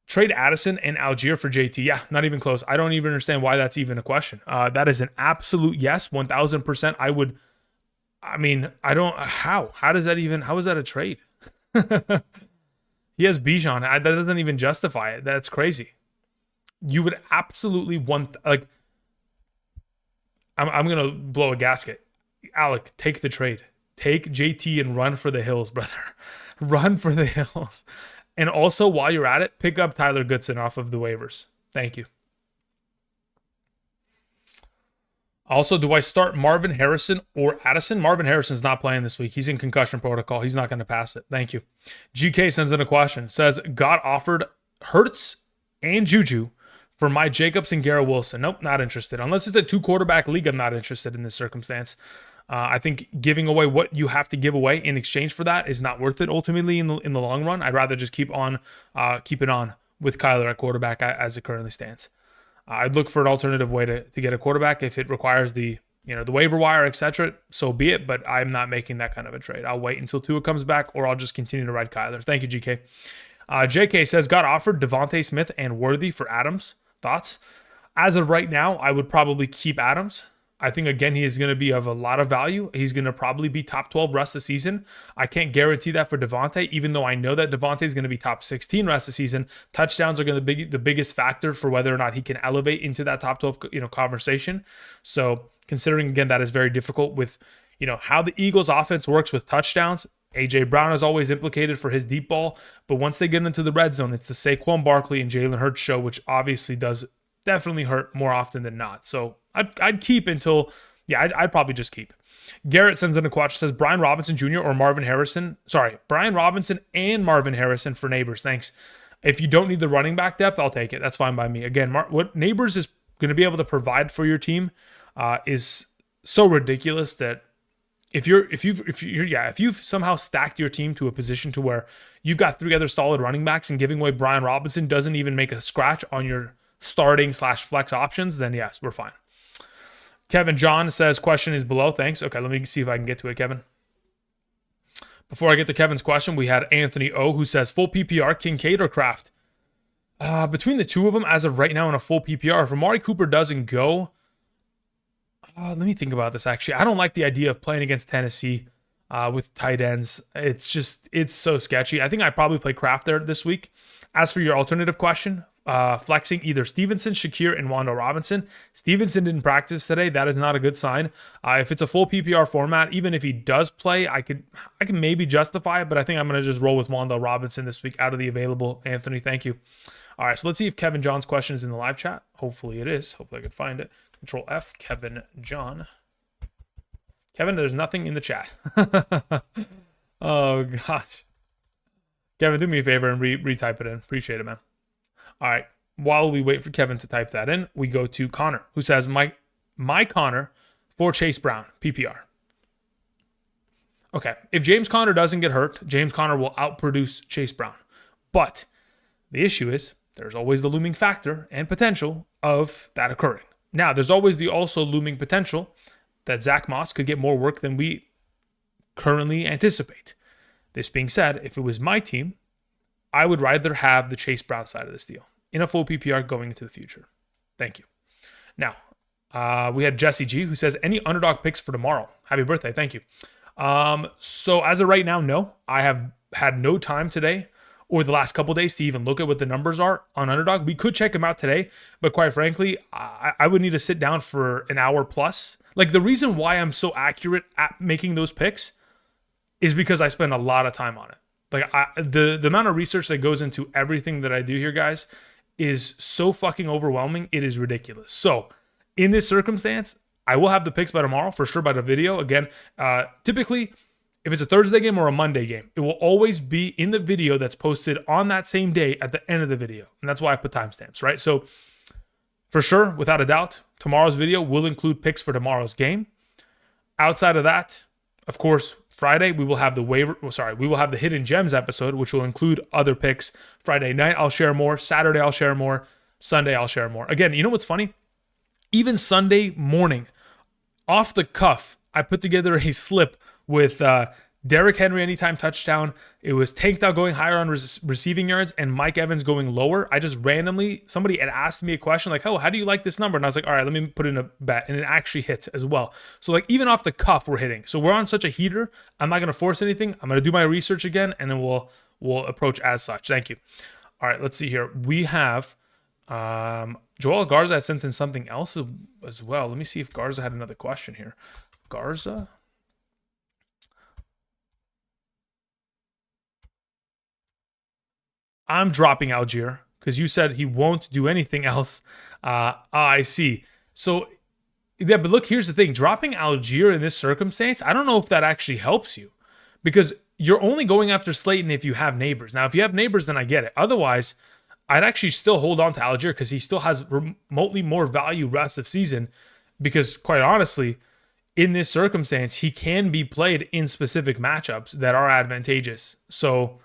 trade Addison and Algier for JT. Yeah, not even close. I don't even understand why that's even a question. That is an absolute yes, 1,000%. How is that a trade? He has Bijan. That doesn't even justify it. That's crazy. You would absolutely I'm going to blow a gasket. Alec, take the trade. Take JT and run for the hills, brother. Run for the hills. And also, while you're at it, pick up Tyler Goodson off of the waivers. Thank you. Also, do I start Marvin Harrison or Addison? Marvin Harrison's not playing this week. He's in concussion protocol. He's not going to pass it. Thank you. GK sends in a question. Says, God offered Hurts and Juju for my Jacobs and Garrett Wilson. Nope, not interested. Unless it's a 2-quarterback league, I'm not interested in this circumstance. I think giving away what you have to give away in exchange for that is not worth it ultimately in the long run. I'd rather just keep it on with Kyler at quarterback as it currently stands. I'd look for an alternative way to get a quarterback if it requires the waiver wire, etc. So be it, but I'm not making that kind of a trade. I'll wait until Tua comes back, or I'll just continue to ride Kyler. Thank you, GK. JK says, got offered Devontae Smith and Worthy for Adams. Thoughts? As of right now, I would probably keep Adams. I think, again, he is going to be of a lot of value. He's going to probably be top 12 rest of the season. I can't guarantee that for Devontae, even though I know that Devontae is going to be top 16 rest of the season. Touchdowns are going to be the biggest factor for whether or not he can elevate into that top 12 conversation. So considering, again, that is very difficult with how the Eagles offense works with touchdowns. A.J. Brown is always implicated for his deep ball, but once they get into the red zone, it's the Saquon Barkley and Jalen Hurts show, which obviously does definitely hurt more often than not. So I'd keep until, I'd probably just keep. Garrett sends in a question, says Brian Robinson Jr. or Marvin Harrison. Sorry, Brian Robinson and Marvin Harrison for Neighbors. Thanks. If you don't need the running back depth, I'll take it. That's fine by me. Again, what Neighbors is going to be able to provide for your team is so ridiculous that if you've somehow stacked your team to a position to where you've got 3 other solid running backs and giving away Brian Robinson doesn't even make a scratch on your starting/flex options, then yes, we're fine. Kevin John says, question is below. Thanks. Okay, let me see if I can get to it, Kevin. Before I get to Kevin's question, we had Anthony O, who says, full PPR, Kincaid or Kraft? Between the two of them, as of right now, in a full PPR, if Amari Cooper doesn't go, let me think about this, actually. I don't like the idea of playing against Tennessee with tight ends. It's so sketchy. I think I'd probably play Kraft there this week. As for your alternative question, flexing either Stevenson, Shakir, and Wando Robinson. Stevenson didn't practice today. That is not a good sign. If it's a full PPR format, even if he does play, I can maybe justify it, but I think I'm going to just roll with Wando Robinson this week out of the available. Anthony, thank you. All right, so let's see if Kevin John's question is in the live chat. Hopefully it is. Hopefully I can find it. Control F, Kevin John. Kevin, there's nothing in the chat. Oh, gosh. Kevin, do me a favor and retype it in. Appreciate it, man. All right. While we wait for Kevin to type that in, we go to Connor, who says, my Connor for Chase Brown, PPR. Okay. If James Conner doesn't get hurt, James Conner will outproduce Chase Brown. But the issue is there's always the looming factor and potential of that occurring. Now, there's always the also looming potential that Zach Moss could get more work than we currently anticipate. This being said, if it was my team, I would rather have the Chase Brown side of this deal in a full PPR going into the future. Thank you. Now, we had Jesse G, who says, any underdog picks for tomorrow? Happy birthday. Thank you. So as of right now, no. I have had no time today or the last couple days to even look at what the numbers are on Underdog. We could check them out today, but quite frankly, I would need to sit down for an hour plus. Like, the reason why I'm so accurate at making those picks is because I spend a lot of time on it. Like, the amount of research that goes into everything that I do here, guys, is so fucking overwhelming. It is ridiculous. So in this circumstance, I will have the picks by tomorrow, for sure, by the video. Again, typically, if it's a Thursday game or a Monday game, it will always be in the video that's posted on that same day at the end of the video. And that's why I put timestamps, right? So for sure, without a doubt, tomorrow's video will include picks for tomorrow's game. Outside of that, of course, Friday, we will have the Hidden Gems episode, which will include other picks. Friday night, I'll share more. Saturday, I'll share more. Sunday, I'll share more. Again, you know what's funny? Even Sunday morning, off the cuff, I put together a slip with Derrick Henry anytime touchdown. It was Tank Dell going higher on receiving yards and Mike Evans going lower. I just randomly, somebody had asked me a question like, oh, how do you like this number? And I was like, all right, let me put in a bet. And it actually hits as well. So like even off the cuff, we're hitting. So we're on such a heater. I'm not going to force anything. I'm going to do my research again and then we'll approach as such. Thank you. All right, let's see here. We have Joel Garza had sent in something else as well. Let me see if Garza had another question here. Garza? I'm dropping Algier because you said he won't do anything else. I see. So Yeah, but look, here's the thing. Dropping Algier in this circumstance, I don't know if that actually helps you because you're only going after Slayton if you have Neighbors. Now, if you have Neighbors, then I get it. Otherwise, I'd actually still hold on to Algier because he still has remotely more value rest of season because, quite honestly, in this circumstance, he can be played in specific matchups that are advantageous. So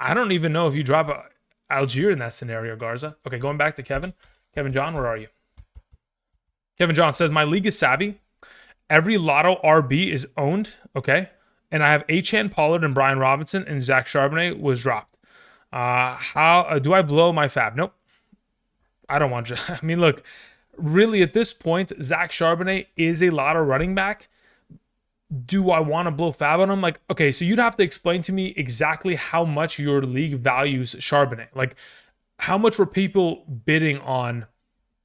I don't even know if you drop Algier in that scenario, Garza. Okay, going back to Kevin. Kevin John, where are you? Kevin John says, my league is savvy. Every Lotto RB is owned, okay? And I have Achane, Pollard, and Brian Robinson, and Zach Charbonnet was dropped. How do I blow my fab? Nope. I don't want to. I mean, look, really at this point, Zach Charbonnet is a Lotto running back. Do I want to blow fab on him? Like, okay, so you'd have to explain to me exactly how much your league values Charbonnet. Like, how much were people bidding on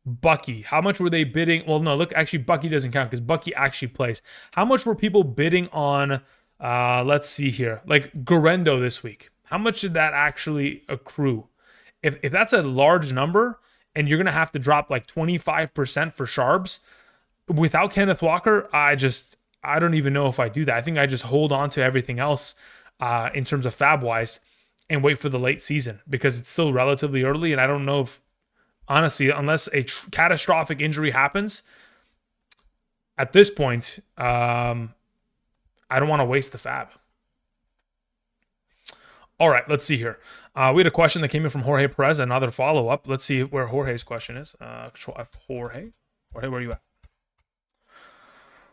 Bucky? How much were they bidding? Well, no, look, actually, Bucky doesn't count because Bucky actually plays. How much were people bidding on, let's see here, like Garendo this week? How much did that actually accrue? If that's a large number and you're going to have to drop like 25% for Sharps without Kenneth Walker, I don't even know if I do that. I think I just hold on to everything else in terms of fab-wise and wait for the late season because it's still relatively early and I don't know if, honestly, unless a catastrophic injury happens, at this point, I don't want to waste the fab. All right, let's see here. We had a question that came in from Jorge Perez, another follow-up. Let's see where Jorge's question is. Control F, Jorge, where are you at?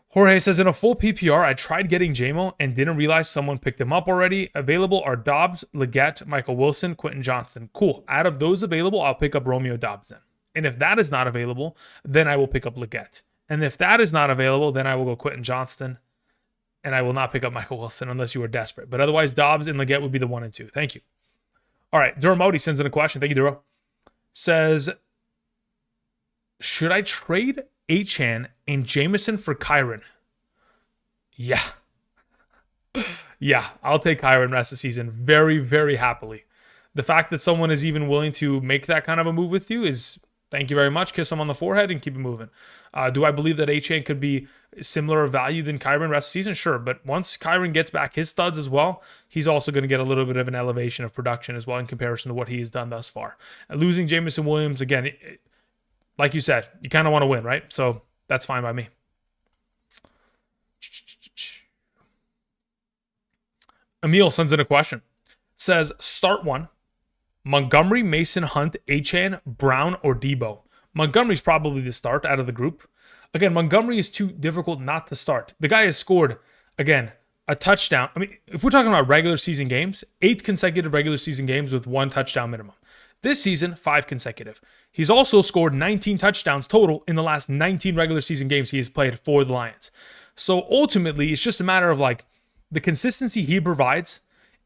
Jorge says, in a full PPR, I tried getting JMO and didn't realize someone picked him up already. Available are Dobbs, Leggett, Michael Wilson, Quentin Johnston. Cool. Out of those available, I'll pick up Romeo Dobbs then. And if that is not available, then I will pick up Leggett. And if that is not available, then I will go Quentin Johnston. And I will not pick up Michael Wilson unless you are desperate. But otherwise, Dobbs and Leggett would be the 1 and 2. Thank you. All right. Duramodi sends in a question. Thank you, Duro. Says, should I trade Achane and Jameson for Kyron? Yeah. Yeah, I'll take Kyron rest of the season very, very happily. The fact that someone is even willing to make that kind of a move with you is thank you very much. Kiss him on the forehead and keep it moving. Do I believe that Achane could be similar value than Kyron rest of the season? Sure, but once Kyron gets back his studs as well, he's also going to get a little bit of an elevation of production as well in comparison to what he has done thus far. Losing Jameson Williams, again, like you said, you kind of want to win, right? So that's fine by me. Emil sends in a question. Says, start one. Montgomery, Mason, Hunt, Achane, Brown, or Debo. Montgomery's probably the start out of the group. Again, Montgomery is too difficult not to start. The guy has scored, again, a touchdown. I mean, if we're talking about regular season games, 8 consecutive regular season games with 1 touchdown minimum. This season, 5 consecutive. He's also scored 19 touchdowns total in the last 19 regular season games he has played for the Lions. So ultimately, it's just a matter of like the consistency he provides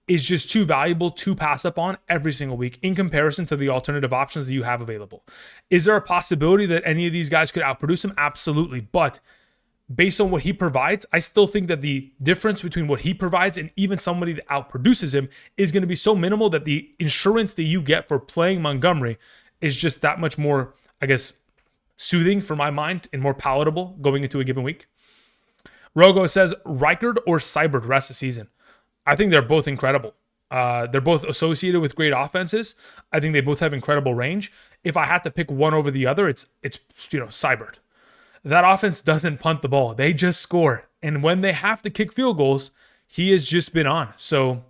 is just too valuable to pass up on every single week in comparison to the alternative options that you have available. Is there a possibility that any of these guys could outproduce him? Absolutely. But based on what he provides, I still think that the difference between what he provides and even somebody that outproduces him is going to be so minimal that the insurance that you get for playing Montgomery is just that much more, I guess, soothing for my mind and more palatable going into a given week. Rogo says, Reichard or Seibert rest of the season? I think they're both incredible. They're both associated with great offenses. I think they both have incredible range. If I had to pick one over the other, it's Seibert. That offense doesn't punt the ball. They just score. And when they have to kick field goals, he has just been on. So,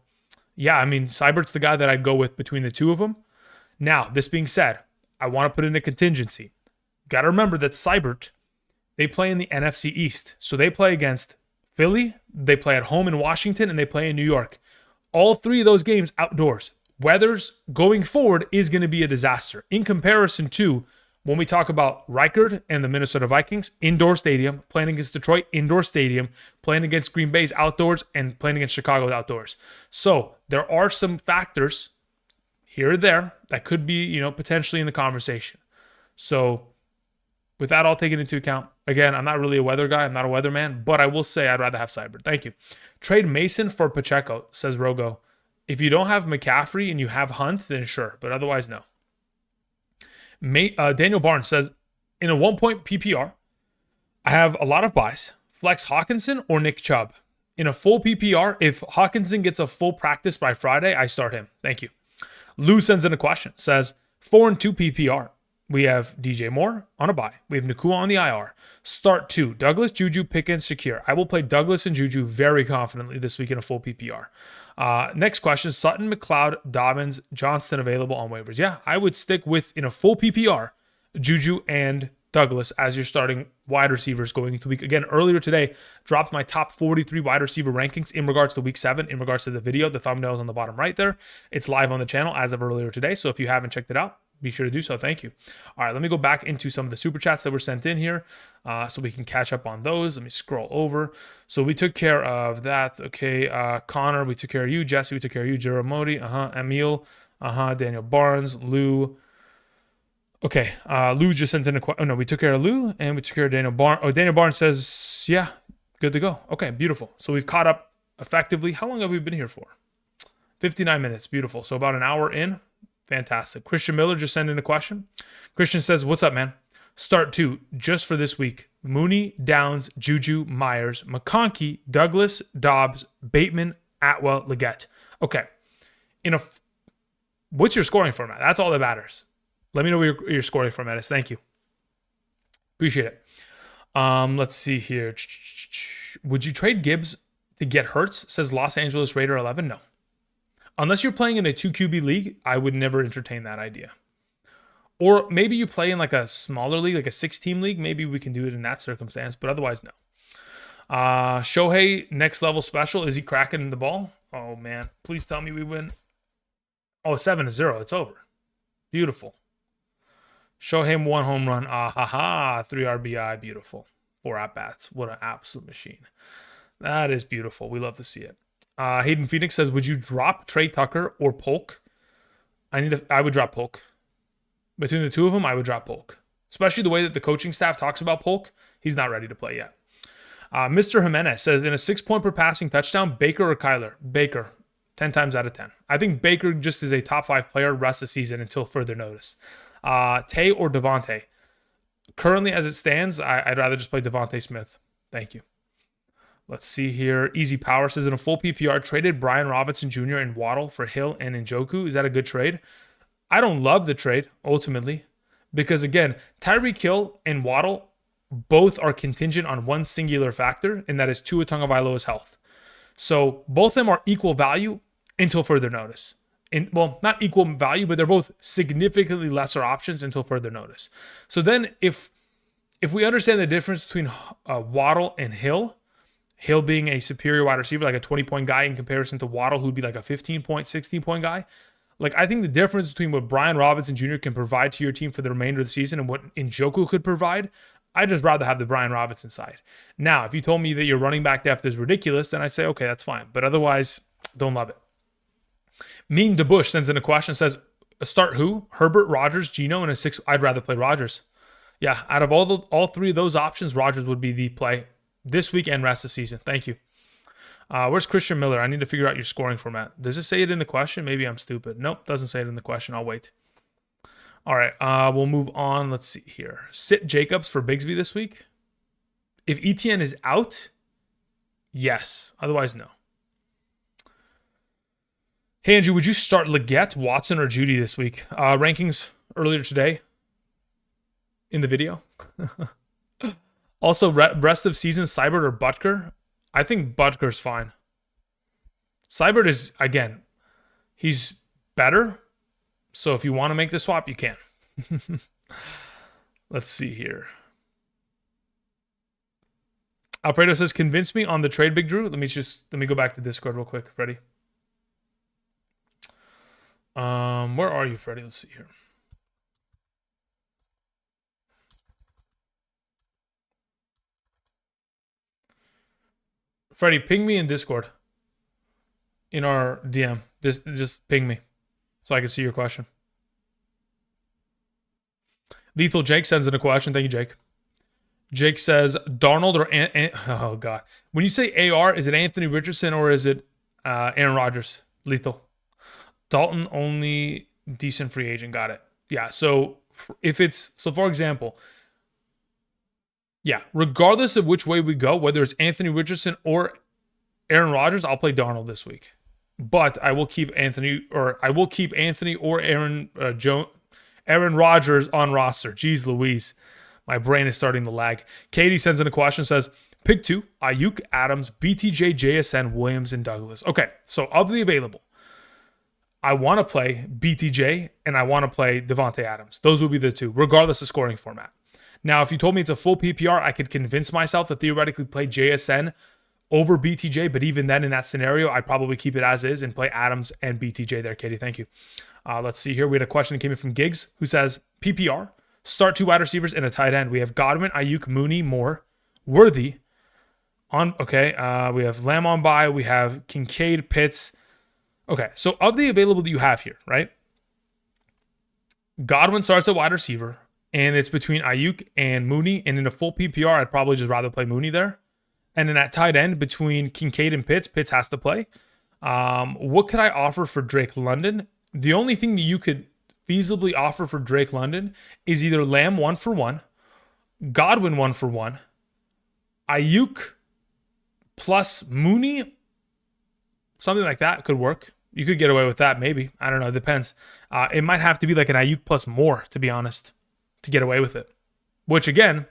yeah, I mean, Seibert's the guy that I'd go with between the two of them. Now, this being said, I want to put in a contingency. Got to remember that Seibert, they play in the NFC East. So they play against Philly, they play at home in Washington, and they play in New York. All 3 of those games outdoors. Weather's going forward is going to be a disaster. In comparison to when we talk about Reichard and the Minnesota Vikings, indoor stadium, playing against Detroit, indoor stadium, playing against Green Bay's outdoors, and playing against Chicago's outdoors. So there are some factors here or there that could be, potentially in the conversation. So with that all taken into account, again, I'm not really a weather guy. I'm not a weatherman, but I will say I'd rather have Seibert. Thank you. Trade Mason for Pacheco, says Rogo. If you don't have McCaffrey and you have Hunt, then sure, but otherwise, no. Daniel Barnes says, in a 1-point PPR, I have a lot of buys. Flex Hawkinson or Nick Chubb. In a full PPR, if Hawkinson gets a full practice by Friday, I start him. Thank you. Lou sends in a question. Says 4-2 PPR. We have DJ Moore on a buy. We have Nakua on the IR. Start 2. Douglas, Juju, Pickens, Shakir. I will play Douglas and Juju very confidently this week in a full PPR. Next question. Sutton, McLeod, Dobbins, Johnston available on waivers. Yeah, I would stick with, in a full PPR, Juju and Douglas as your starting wide receivers going into the week. Again, earlier today, dropped my top 43 wide receiver rankings in regards to week 7, in regards to the video. The thumbnail is on the bottom right there. It's live on the channel as of earlier today. So if you haven't checked it out, be sure to do so. Thank you. All right, let me go back into some of the super chats that were sent in here so we can catch up on those. Let me scroll over. So we took care of that. Okay, Connor, we took care of you. Jesse, we took care of you. Jeramodi, Emil, Daniel Barnes, Lou. Okay, Lou just sent in a question. Oh, no, we took care of Lou and we took care of Daniel Barnes. Oh, Daniel Barnes says, yeah, good to go. Okay, beautiful. So we've caught up effectively. How long have we been here for? 59 minutes. Beautiful. So about an hour in. Fantastic. Christian Miller just sent in a question. Christian says, what's up, man? Start 2 just for this week. Mooney, Downs, Juju, Myers, McConkey, Douglas, Dobbs, Bateman, Atwell, Leggett. Okay. What's your scoring format? That's all that matters. Let me know what your scoring format is. Thank you. Appreciate it. Let's see here. Would you trade Gibbs to get Hurts? Says Los Angeles Raider 11. No. Unless you're playing in a 2 QB league, I would never entertain that idea. Or maybe you play in like a smaller league, like a 6-team league. Maybe we can do it in that circumstance, but otherwise, no. Shohei, next level special. Is he cracking the ball? Oh, man. Please tell me we win. Oh, 7-0. It's over. Beautiful. Shohei, 1 home run. 3 RBI. Beautiful. 4 at-bats. What an absolute machine. That is beautiful. We love to see it. Hayden Phoenix says, would you drop Trey Tucker or Polk? I would drop Polk. Between the two of them, I would drop Polk. Especially the way that the coaching staff talks about Polk. He's not ready to play yet. Mr. Jimenez says, in a 6-point per passing touchdown, Baker or Kyler? Baker, 10 times out of 10. I think Baker just is a top 5 player rest of the season until further notice. Tay or Devontae? Currently, as it stands, I'd rather just play Devontae Smith. Thank you. Let's see here. Easy Power says, in a full PPR, traded Brian Robinson Jr. and Waddle for Hill and Njoku. Is that a good trade? I don't love the trade, ultimately, because, again, Tyreek Hill and Waddle both are contingent on one singular factor, and that is Tua Tagovailoa's health. So both of them are equal value until further notice. Well, not equal value, but they're both significantly lesser options until further notice. So then if we understand the difference between Waddle and Hill being a superior wide receiver, like a 20-point guy in comparison to Waddle, who'd be like a 15-point, 16-point guy. Like, I think the difference between what Brian Robinson Jr. can provide to your team for the remainder of the season and what Njoku could provide, I'd just rather have the Brian Robinson side. Now, if you told me that your running back depth is ridiculous, then I'd say, okay, that's fine. But otherwise, don't love it. Mean DeBush sends in a question, says, start who? Herbert, Rodgers, Geno, and a 6. I'd rather play Rodgers. Yeah, out of all 3 of those options, Rodgers would be the play this week and rest of the season. Thank you. Where's Christian Miller? I need to figure out your scoring format. Does it say it in the question? Maybe I'm stupid. Nope, doesn't say it in the question. I'll wait. All right, we'll move on. Let's see here. Sit Jacobs for Bigsby this week. If ETN is out, yes. Otherwise, no. Hey, Andrew, would you start Leggett, Watson, or Judy this week? Rankings earlier today in the video. Also, rest of season, Seibert or Butker? I think Butker's fine. Seibert is, again, he's better. So if you want to make the swap, you can. Let's see here. Alfredo says, convince me on the trade, Big Drew. Let me go back to Discord real quick, Freddie. Where are you, Freddie? Let's see here. Freddie, ping me in Discord. In our DM. Just ping me so I can see your question. Lethal Jake sends in a question. Thank you, Jake. Jake says, Darnold or... oh, God. When you say AR, is it Anthony Richardson or is it Aaron Rodgers? Lethal. Dalton, only decent free agent. Got it. Yeah, so for example, Yeah, regardless of which way we go, whether it's Anthony Richardson or Aaron Rodgers, I'll play Darnold this week. But I will keep Anthony or Aaron Rodgers on roster. Jeez Louise. My brain is starting to lag. Katie sends in a question, says, pick 2, Ayuk, Adams, BTJ, JSN, Williams, and Douglas. Okay, so of the available, I want to play BTJ and I want to play Devontae Adams. Those would be the 2, regardless of scoring format. Now, if you told me it's a full PPR, I could convince myself to theoretically play JSN over BTJ, but even then in that scenario, I'd probably keep it as is and play Adams and BTJ there, Katie. Thank you. Let's see here. We had a question that came in from Giggs who says, PPR, start 2 wide receivers and a tight end. We have Godwin, Ayuk, Mooney, Moore, Worthy. We have Lamb on bye. We have Kincaid, Pitts. Okay, so of the available that you have here, right? Godwin starts at wide receiver, and it's between Ayuk and Mooney. And in a full PPR, I'd probably just rather play Mooney there. And then at tight end, between Kincaid and Pitts, Pitts has to play. What could I offer for Drake London? The only thing that you could feasibly offer for Drake London is either Lamb 1 for 1, Godwin 1 for 1, Ayuk plus Mooney, something like that could work. You could get away with that, maybe. I don't know. It depends. It might have to be like an Ayuk plus more, to be honest, to get away with it. Which, again,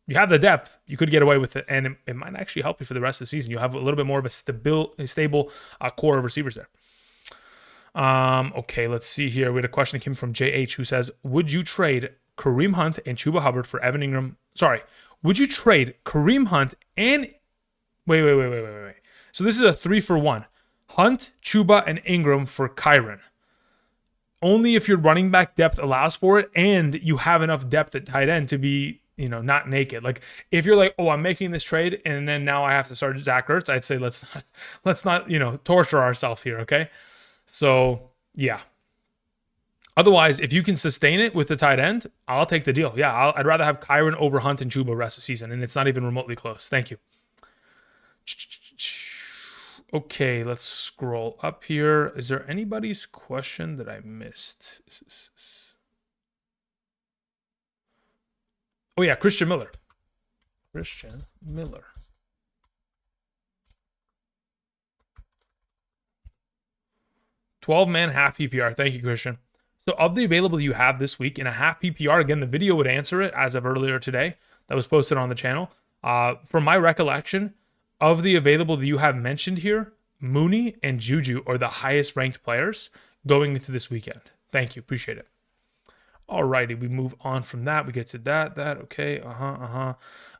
you have the depth. You could get away with it, and it might actually help you for the rest of the season. You'll have a little bit more of a stable core of receivers there. Okay, let's see here. We had a question that came from JH who says, would you trade Kareem Hunt and Chuba Hubbard for Evan Ingram? Sorry. Would you trade Kareem Hunt and... Wait. So this is a 3-for-1. Hunt, Chuba, and Ingram for Kyron. Only if your running back depth allows for it and you have enough depth at tight end to be, not naked. Like if you're like, oh, I'm making this trade and then now I have to start Zach Ertz, I'd say let's not torture ourselves here, okay? So yeah. Otherwise, if you can sustain it with the tight end, I'll take the deal. Yeah, I'd rather have Kyron over Hunt and Chuba rest of the season, and it's not even remotely close. Thank you. Okay, let's scroll up here. Is there anybody's question that I missed? Oh yeah, Christian Miller. 12-man half PPR. Thank you, Christian. So of the available you have this week in a half PPR, again, the video would answer it as of earlier today. That was posted on the channel. From my recollection, of the available that you have mentioned here, Mooney and Juju are the highest ranked players going into this weekend. Thank you. Appreciate it. Alrighty, we move on from that. We get to that. Okay.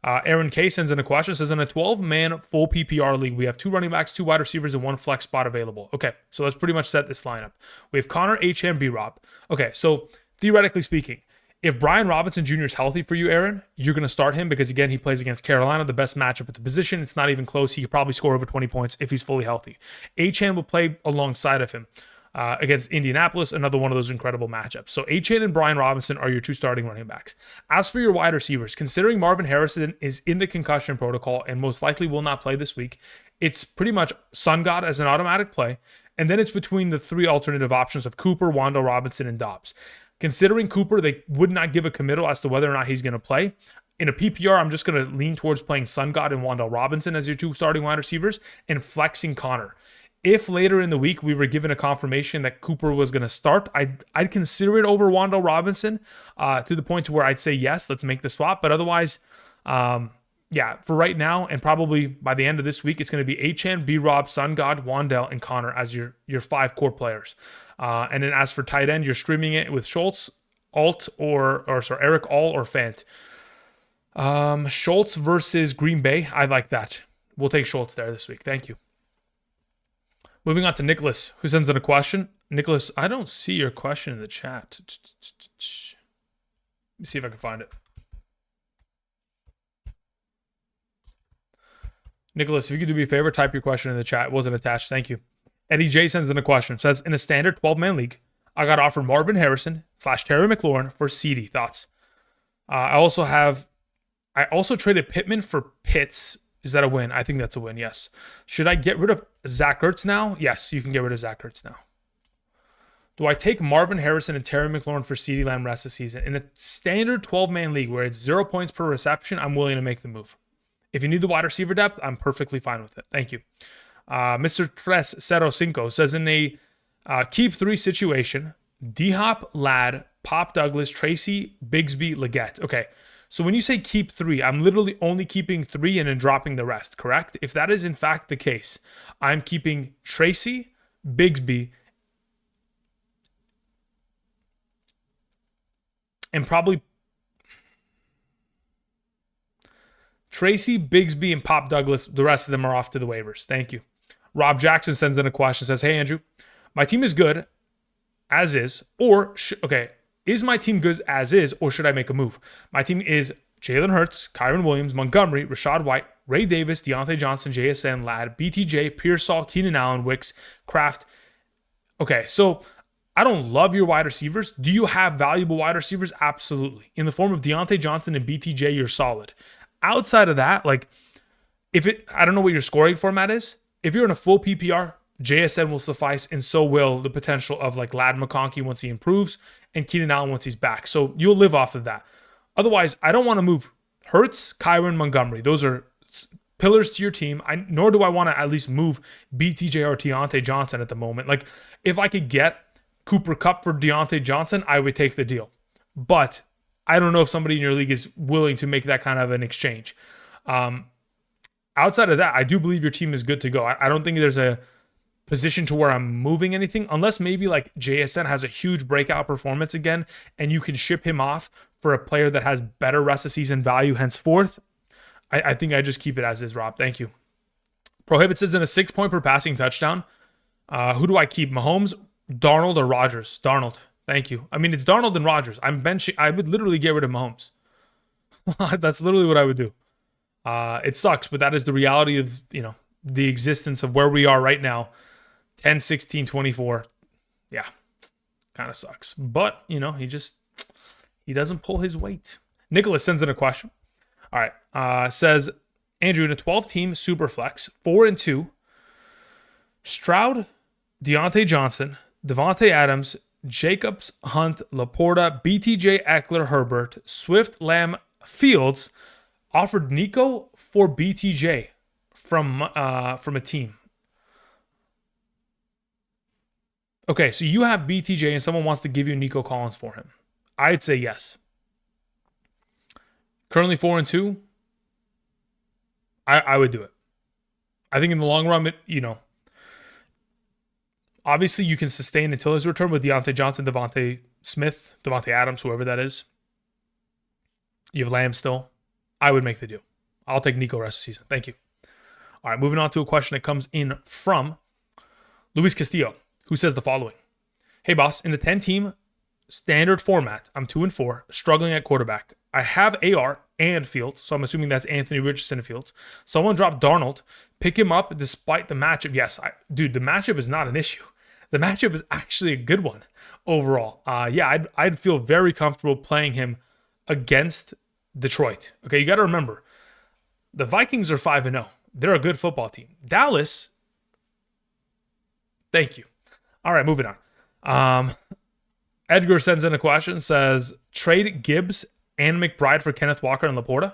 Aaron K sends in a question. Says, in a 12-man full PPR league, we have 2 running backs, 2 wide receivers, and 1 flex spot available. Okay, so let's pretty much set this lineup. We have Connor, H.M., B-Rob. Okay, so theoretically speaking, if Brian Robinson Jr. is healthy for you, Aaron, you're going to start him because, again, he plays against Carolina, the best matchup at the position. It's not even close. He could probably score over 20 points if he's fully healthy. Achane will play alongside of him against Indianapolis, another one of those incredible matchups. So Achane and Brian Robinson are your 2 starting running backs. As for your wide receivers, considering Marvin Harrison is in the concussion protocol and most likely will not play this week, it's pretty much Sun God as an automatic play, and then it's between the 3 alternative options of Cooper, Wando, Robinson, and Dobbs. Considering Cooper, they would not give a committal as to whether or not he's going to play. In a PPR, I'm just going to lean towards playing Sun God and Wandale Robinson as your 2 starting wide receivers and flexing Connor. If later in the week we were given a confirmation that Cooper was going to start, I'd consider it over Wandale Robinson to the point to where I'd say, yes, let's make the swap. But otherwise, yeah, for right now and probably by the end of this week, it's going to be Achane, B-Rob, Sun God, Wandale, and Connor as your 5 core players. And then as for tight end, you're streaming it with Schultz, Eric All or Fant. Schultz versus Green Bay. I like that. We'll take Schultz there this week. Thank you. Moving on to Nicholas, who sends in a question. Nicholas, I don't see your question in the chat. Let me see if I can find it. Nicholas, if you could do me a favor, type your question in the chat. It wasn't attached. Thank you. Eddie J sends in a question. Says, in a standard 12-man league, I got offered Marvin Harrison / Terry McLaurin for CD. Thoughts? I also traded Pittman for Pitts. Is that a win? I think that's a win, yes. Should I get rid of Zach Ertz now? Yes, you can get rid of Zach Ertz now. Do I take Marvin Harrison and Terry McLaurin for CeeDee Lamb rest of the season? In a standard 12-man league where it's 0 points per reception, I'm willing to make the move. If you need the wide receiver depth, I'm perfectly fine with it. Thank you. Mr. Tres Cero Cinco says in a keep 3 situation, D-Hop, Ladd, Pop Douglas, Tracy, Bigsby, Leggett. Okay, so when you say keep 3, I'm literally only keeping 3 and then dropping the rest, correct? If that is in fact the case, I'm keeping Tracy, Bigsby, and probably Tracy, Bigsby, and Pop Douglas. The rest of them are off to the waivers. Thank you. Rob Jackson sends in a question, says, hey, Andrew, my team is good as is, or, is my team good as is, or should I make a move? My team is Jalen Hurts, Kyron Williams, Montgomery, Rashad White, Ray Davis, Deontay Johnson, JSN, Ladd, BTJ, Pearsall, Keenan Allen, Wicks, Kraft. Okay, so I don't love your wide receivers. Do you have valuable wide receivers? Absolutely. In the form of Deontay Johnson and BTJ, you're solid. Outside of that, I don't know what your scoring format is. If you're in a full PPR, JSN will suffice, and so will the potential of Ladd McConkey once he improves and Keenan Allen once he's back. So you'll live off of that. Otherwise, I don't want to move Hurts, Kyron, Montgomery. Those are pillars to your team. Nor do I want to at least move BTJ or Deontay Johnson at the moment. If I could get Cooper Kupp for Deontay Johnson, I would take the deal. But I don't know if somebody in your league is willing to make that kind of an exchange. Outside of that, I do believe your team is good to go. I don't think there's a position to where I'm moving anything, unless maybe JSN has a huge breakout performance again, and you can ship him off for a player that has better rest of season value henceforth. I think I just keep it as is, Rob. Thank you. Prohibit says in a 6-point per passing touchdown, who do I keep? Mahomes, Darnold, or Rodgers? Darnold. Thank you. I mean, it's Darnold and Rodgers. I would literally get rid of Mahomes. That's literally what I would do. It sucks, but that is the reality of, the existence of where we are right now. 10, 16, 24. Yeah, kind of sucks. But, he doesn't pull his weight. Nicholas sends in a question. All right. Says, Andrew, in a 12-team super flex, 4-2, Stroud, Deontay Johnson, Devontae Adams, Jacobs, Hunt, Laporta, BTJ, Eckler, Herbert, Swift, Lamb, Fields, offered Nico for BTJ from a team. Okay, so you have BTJ and someone wants to give you Nico Collins for him. I'd say yes. Currently 4-2. I would do it. I think in the long run, obviously you can sustain until his return with Deontay Johnson, Devontae Smith, Devontae Adams, whoever that is. You have Lamb still. I would make the deal. I'll take Nico rest of the season. Thank you. All right, moving on to a question that comes in from Luis Castillo, who says the following. Hey, boss, in the 10-team standard format, I'm 2-4, struggling at quarterback. I have AR and Fields, so I'm assuming that's Anthony Richardson and Fields. Someone dropped Darnold, pick him up despite the matchup. Yes, dude, the matchup is not an issue. The matchup is actually a good one overall. I'd feel very comfortable playing him against Detroit. Okay, you got to remember, the Vikings are 5-0. They're a good football team. Dallas, thank you. All right, moving on. Edgar sends in a question, says, trade Gibbs and McBride for Kenneth Walker and Laporta?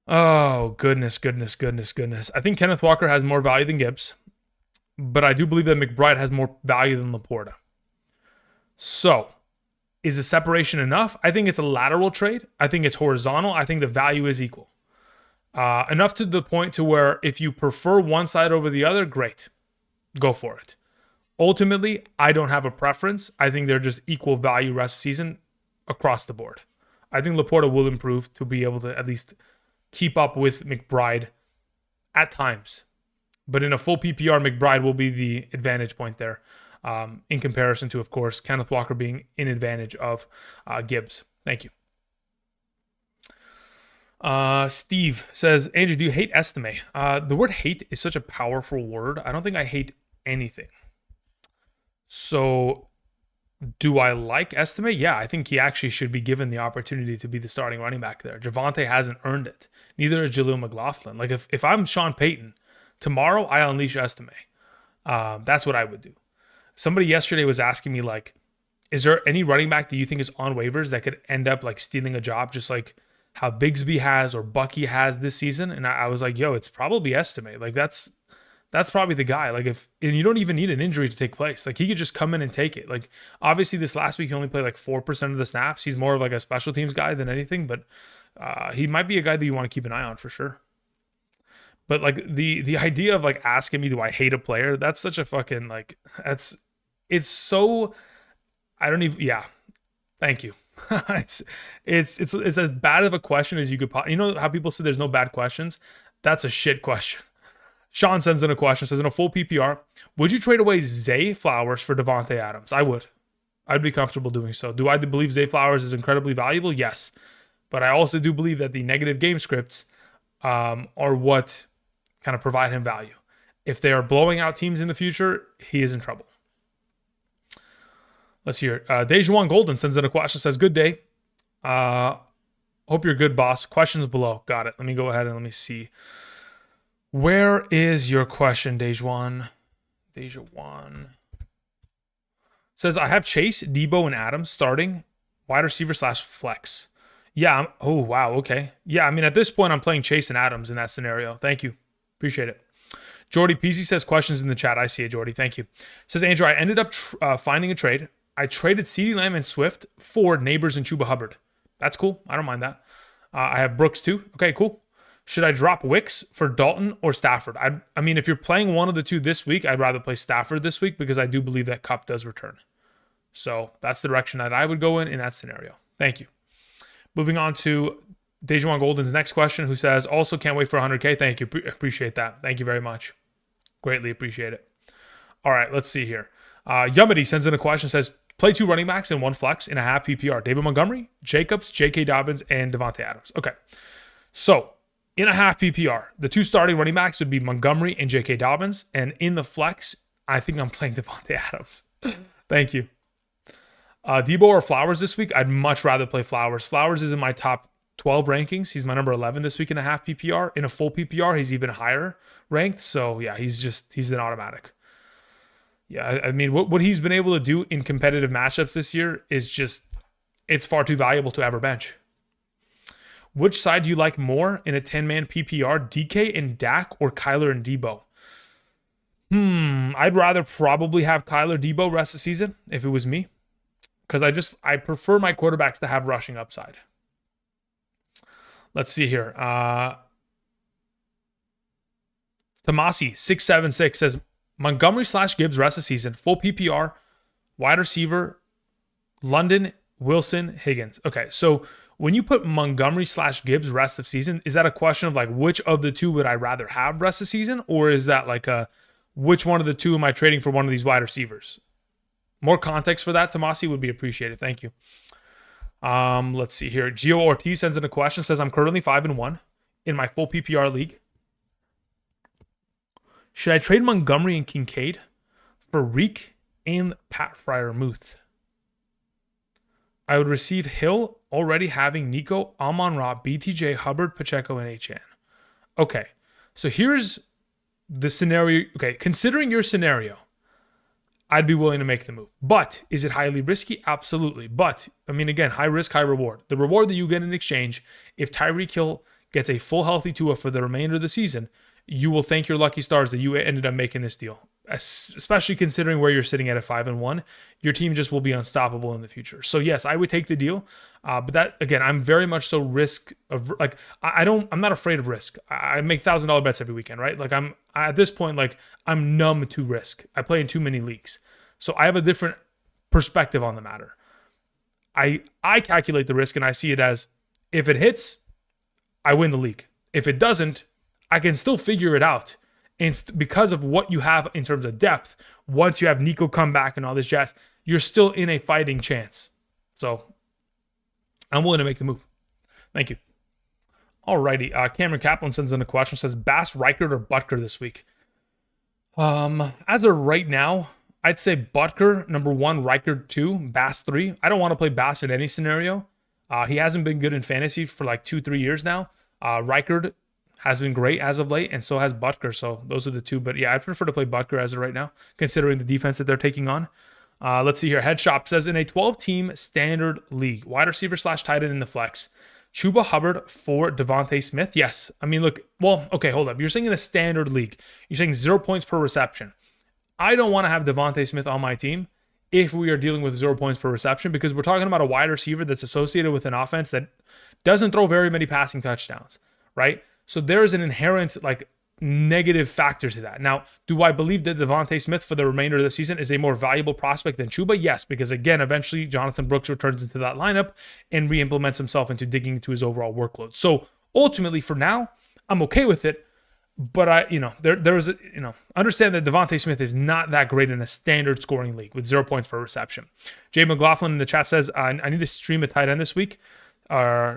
Oh, goodness. I think Kenneth Walker has more value than Gibbs, but I do believe that McBride has more value than Laporta. So, is the separation enough? I think it's a lateral trade. I think it's horizontal. I think the value is equal. Enough to the point to where if you prefer one side over the other, great. Go for it. Ultimately, I don't have a preference. I think they're just equal value rest of season across the board. I think Laporta will improve to be able to at least keep up with McBride at times. But in a full PPR, McBride will be the advantage point there in comparison to, of course, Kenneth Walker being in advantage of Gibbs. Thank you. Steve says, Andrew, do you hate Estime? The word hate is such a powerful word. I don't think I hate anything. So do I like Estime? Yeah, I think he actually should be given the opportunity to be the starting running back there. Javonte hasn't earned it. Neither is Jaleel McLaughlin. If I'm Sean Payton, tomorrow I unleash Estime. That's what I would do. Somebody yesterday was asking me, like, is there any running back that you think is on waivers that could end up like stealing a job, just like how Bigsby has or Bucky has this season? And I was like, yo, it's probably Estimate. Like that's probably the guy. Like and you don't even need an injury to take place. Like he could just come in and take it. Like obviously this last week he only played like 4% of the snaps. He's more of like a special teams guy than anything, but he might be a guy that you want to keep an eye on for sure. But like the idea of like asking me, do I hate a player? That's such a fucking like it's so I don't even thank you. it's as bad of a question as you could you know how people say there's no bad questions? That's a shit question. Sean sends in a question, says in a full PPR, would you trade away Zay Flowers for Devontae Adams? I would. I'd be comfortable doing so. Do I believe Zay Flowers is incredibly valuable? Yes. But I also do believe that the negative game scripts are what kind of provide him value. If they are blowing out teams in the future, he is in trouble. Let's hear it. Dejuan Golden sends in a question, says, good day. Hope you're good, boss. Questions below. Got it. Let me go ahead and let me see. Where is your question, Dejuan? Dejuan says, I have Chase, Debo, and Adams starting wide receiver / flex. Yeah. Oh, wow. Okay. Yeah. I mean, at this point, I'm playing Chase and Adams in that scenario. Thank you. Appreciate it. Jordy PC says questions in the chat. I see it, Jordy. Thank you. Says, Andrew, I ended up finding a trade. I traded CeeDee Lamb and Swift for Neighbors and Chuba Hubbard. That's cool. I don't mind that. I have Brooks too. Okay, cool. Should I drop Wicks for Dalton or Stafford? I mean, if you're playing one of the two this week, I'd rather play Stafford this week because I do believe that Kupp does return. So that's the direction that I would go in that scenario. Thank you. Moving on to Dejuan Golden's next question, who says, also can't wait for 100K. Thank you. Appreciate that. Thank you very much. Greatly appreciate it. All right, let's see here. Yumity sends in a question, says, play 2 running backs and 1 flex in a half PPR. David Montgomery, Jacobs, J.K. Dobbins, and Devontae Adams. Okay. So in a half PPR, the 2 starting running backs would be Montgomery and J.K. Dobbins. And in the flex, I think I'm playing Devontae Adams. Thank you. Debo or Flowers this week? I'd much rather play Flowers. Flowers is in my top 12 rankings. He's my number 11 this week in a half PPR. In a full PPR, he's even higher ranked. So yeah, he's an automatic. Yeah, I mean, what he's been able to do in competitive matchups this year is just, it's far too valuable to ever bench. Which side do you like more in a 10-man PPR, DK and Dak or Kyler and Debo? I'd rather probably have Kyler Debo rest of the season if it was me, because I prefer my quarterbacks to have rushing upside. Let's see here. Tomasi 676 says, Montgomery / Gibbs rest of season, full PPR, wide receiver, London, Wilson, Higgins. Okay, so when you put Montgomery / Gibbs rest of season, is that a question of like which of the two would I rather have rest of season, or is that like which one of the two am I trading for one of these wide receivers? More context for that, Tomasi, would be appreciated. Thank you. Let's see here. Gio Ortiz sends in a question, says, I'm currently 5-1 in my full PPR league. Should I trade Montgomery and Kincaid for Reek and Pat Freiermuth? I would receive Hill, already having Nico, Amon-Ra, BTJ, Hubbard, Pacheco, and HN. Okay, so here's the scenario. Okay, considering your scenario, I'd be willing to make the move. But is it highly risky? Absolutely. But, I mean, again, high risk, high reward. The reward that you get in exchange, if Tyreek Hill gets a full healthy Tua for the remainder of the season, you will thank your lucky stars that you ended up making this deal. Especially considering where you're sitting at 5-1, your team just will be unstoppable in the future. So yes, I would take the deal. But that, again, I'm very much so risk of, like, I'm not afraid of risk. I make $1,000 bets every weekend, right? Like at this point, like I'm numb to risk. I play in too many leagues. So I have a different perspective on the matter. I calculate the risk and I see it as, if it hits, I win the league. If it doesn't, I can still figure it out. And because of what you have in terms of depth, once you have Nico come back and all this jazz, you're still in a fighting chance. So I'm willing to make the move. Thank you. Alrighty. Cameron Kaplan sends in a question, says, Bass, Reichard, or Butker this week? As of right now, I'd say Butker, number 1, Reichard 2, Bass 3. I don't want to play Bass in any scenario. He hasn't been good in fantasy for like 2-3 years now. Reichard has been great as of late, and so has Butker. So those are the two. But yeah, I'd prefer to play Butker as of right now, considering the defense that they're taking on. Let's see here. Head Shop says in a 12-team standard league, wide receiver / tight end in the flex, Chuba Hubbard for Devontae Smith. Yes. I mean, look, well, okay, hold up. You're saying in a standard league, you're saying 0 points per reception. I don't want to have Devontae Smith on my team if we are dealing with 0 points per reception, because we're talking about a wide receiver that's associated with an offense that doesn't throw very many passing touchdowns, right? So there's an inherent negative factor to that. Now, do I believe that Devontae Smith for the remainder of the season is a more valuable prospect than Chuba? Yes, because again, eventually Jonathan Brooks returns into that lineup and re-implements himself into digging into his overall workload. So ultimately, for now, I'm okay with it. But understand that Devontae Smith is not that great in a standard scoring league with 0 points per reception. Jay McLaughlin in the chat says, I need to stream a tight end this week.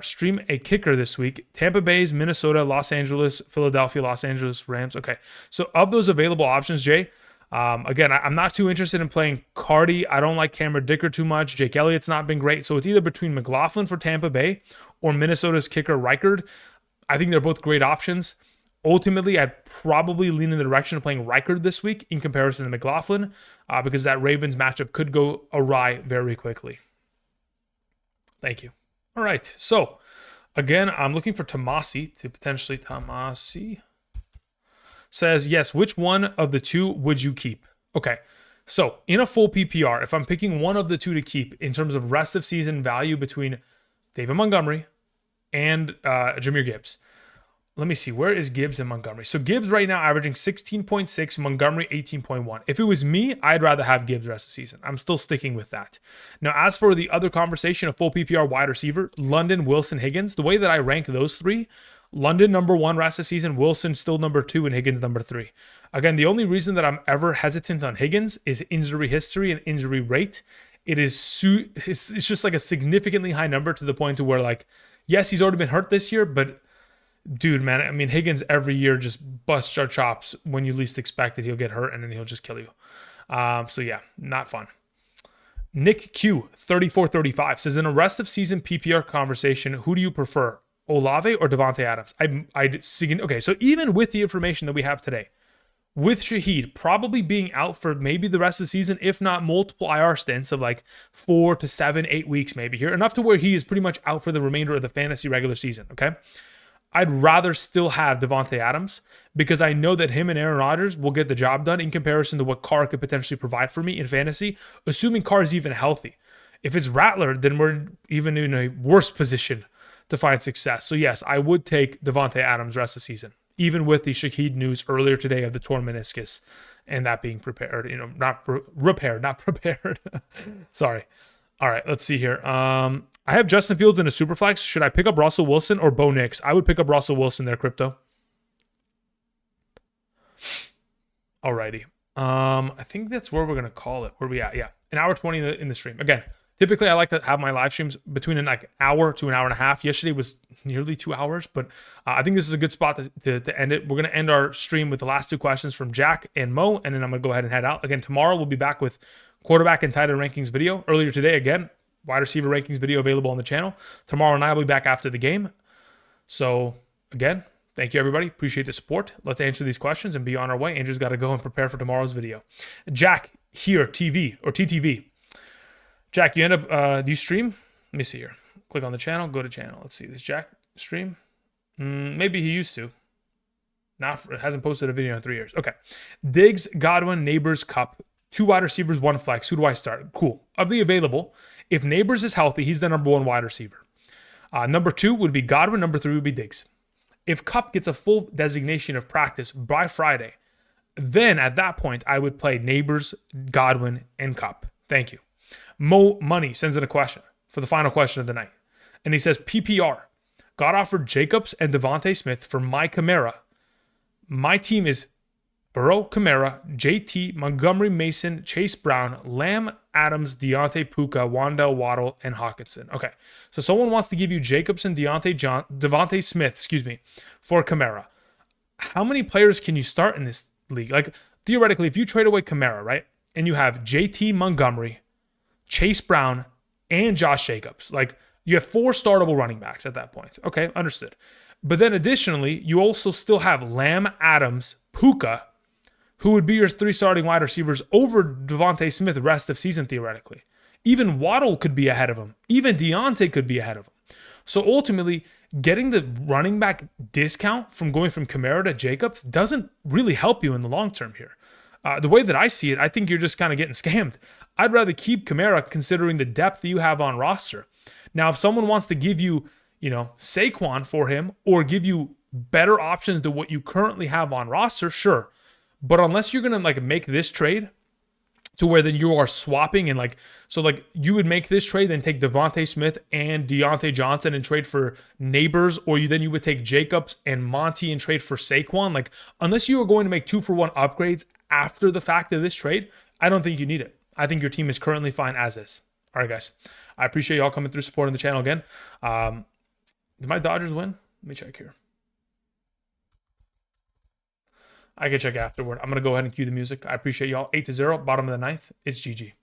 Stream a kicker this week. Tampa Bay's, Minnesota, Los Angeles, Philadelphia, Los Angeles Rams. Okay. So of those available options, Jay, again, I'm not too interested in playing Cardi. I don't like Cameron Dicker too much. Jake Elliott's not been great. So it's either between McLaughlin for Tampa Bay or Minnesota's kicker Reichard. I think they're both great options. Ultimately, I'd probably lean in the direction of playing Reichard this week in comparison to McLaughlin because that Ravens matchup could go awry very quickly. Thank you. All right. So, again, I'm looking for Tomasi to potentially Tomasi says, yes, which one of the two would you keep? Okay. So, in a full PPR, if I'm picking one of the two to keep in terms of rest of season value between David Montgomery and Jahmyr Gibbs, let me see. Where is Gibbs and Montgomery? So Gibbs right now averaging 16.6, Montgomery 18.1. If it was me, I'd rather have Gibbs rest of the season. I'm still sticking with that. Now, as for the other conversation, a full PPR wide receiver, London, Wilson, Higgins, the way that I rank those three, London number 1 rest of the season, Wilson still number 2, and Higgins number 3. Again, the only reason that I'm ever hesitant on Higgins is injury history and injury rate. It's just like a significantly high number to the point to where yes, he's already been hurt this year, but dude, man, I mean, Higgins every year just busts our chops when you least expect it. He'll get hurt and then he'll just kill you. So yeah, not fun. Nick Q 3435 says, in a rest of season PPR conversation, who do you prefer, Olave or Devontae Adams? Okay, so even with the information that we have today, with Shaheed probably being out for maybe the rest of the season, if not multiple IR stints of 4 to 7, 8 weeks maybe here, enough to where he is pretty much out for the remainder of the fantasy regular season, okay? I'd rather still have Devontae Adams because I know that him and Aaron Rodgers will get the job done in comparison to what Carr could potentially provide for me in fantasy, assuming Carr is even healthy. If it's Rattler, then we're even in a worse position to find success. So yes, I would take Devontae Adams rest of the season, even with the Shaheed news earlier today of the torn meniscus and that being prepared, not prepared. Sorry. All right, let's see here. I have Justin Fields in a superflex. Should I pick up Russell Wilson or Bo Nix? I would pick up Russell Wilson there, Crypto. Alrighty. I think that's where we're going to call it. Where we at? Yeah, an hour 20 in the stream. Again, typically I like to have my live streams between an hour to an hour and a half. Yesterday was nearly 2 hours, but I think this is a good spot to end it. We're going to end our stream with the last 2 questions from Jack and Mo, and then I'm going to go ahead and head out. Again, tomorrow we'll be back with quarterback and tight end rankings video. Earlier today, again, wide receiver rankings video available on the channel. Tomorrow night I'll be back after the game. So again, thank you everybody. Appreciate the support. Let's answer these questions and be on our way. Andrew's got to go and prepare for tomorrow's video. Jack here, TV or TTV. Jack, you end up, do you stream? Let me see here. Click on the channel, go to channel. Let's see, this Jack stream? Maybe he used to. Hasn't posted a video in 3 years. Okay. Diggs, Godwin, Neighbors, Cup. 2 wide receivers, 1 flex. Who do I start? Cool. Of the available, if Neighbors is healthy, he's the number 1 wide receiver. Number 2 would be Godwin. Number 3 would be Diggs. If Cup gets a full designation of practice by Friday, then at that point, I would play Neighbors, Godwin, and Cup. Thank you. Mo Money sends in a question for the final question of the night. And he says, PPR, got offered Jacobs and Devontae Smith for my Kamara. My team is Burrow, Kamara, JT, Montgomery, Mason, Chase Brown, Lamb, Adams, Deontay, Puka, Wandell, Waddle, and Hawkinson. Okay, so someone wants to give you Jacobs and Devontae Smith, for Kamara. How many players can you start in this league? Theoretically, if you trade away Kamara, right, and you have JT, Montgomery, Chase Brown, and Josh Jacobs, You have 4 startable running backs at that point. Okay, understood. But then additionally, you also still have Lamb, Adams, Puka, who would be your 3 starting wide receivers over Devontae Smith rest of season theoretically. Even Waddle could be ahead of him. Even Deontay could be ahead of him. So ultimately, getting the running back discount from going from Kamara to Jacobs doesn't really help you in the long term here. The way that I see it, I think you're just kind of getting scammed. I'd rather keep Kamara considering the depth that you have on roster. Now, if someone wants to give you, Saquon for him or give you better options than what you currently have on roster, sure. But unless you're going to make this trade to where then you are swapping and you would make this trade, then take Devontae Smith and Deontay Johnson and trade for Neighbors, or you would take Jacobs and Monty and trade for Saquon. Unless you are going to make 2-for-1 upgrades after the fact of this trade, I don't think you need it. I think your team is currently fine as is. All right, guys. I appreciate y'all coming through, supporting the channel again. Did my Dodgers win? Let me check here. I can check afterward. I'm going to go ahead and cue the music. I appreciate y'all. 8-0, bottom of the ninth. It's GG.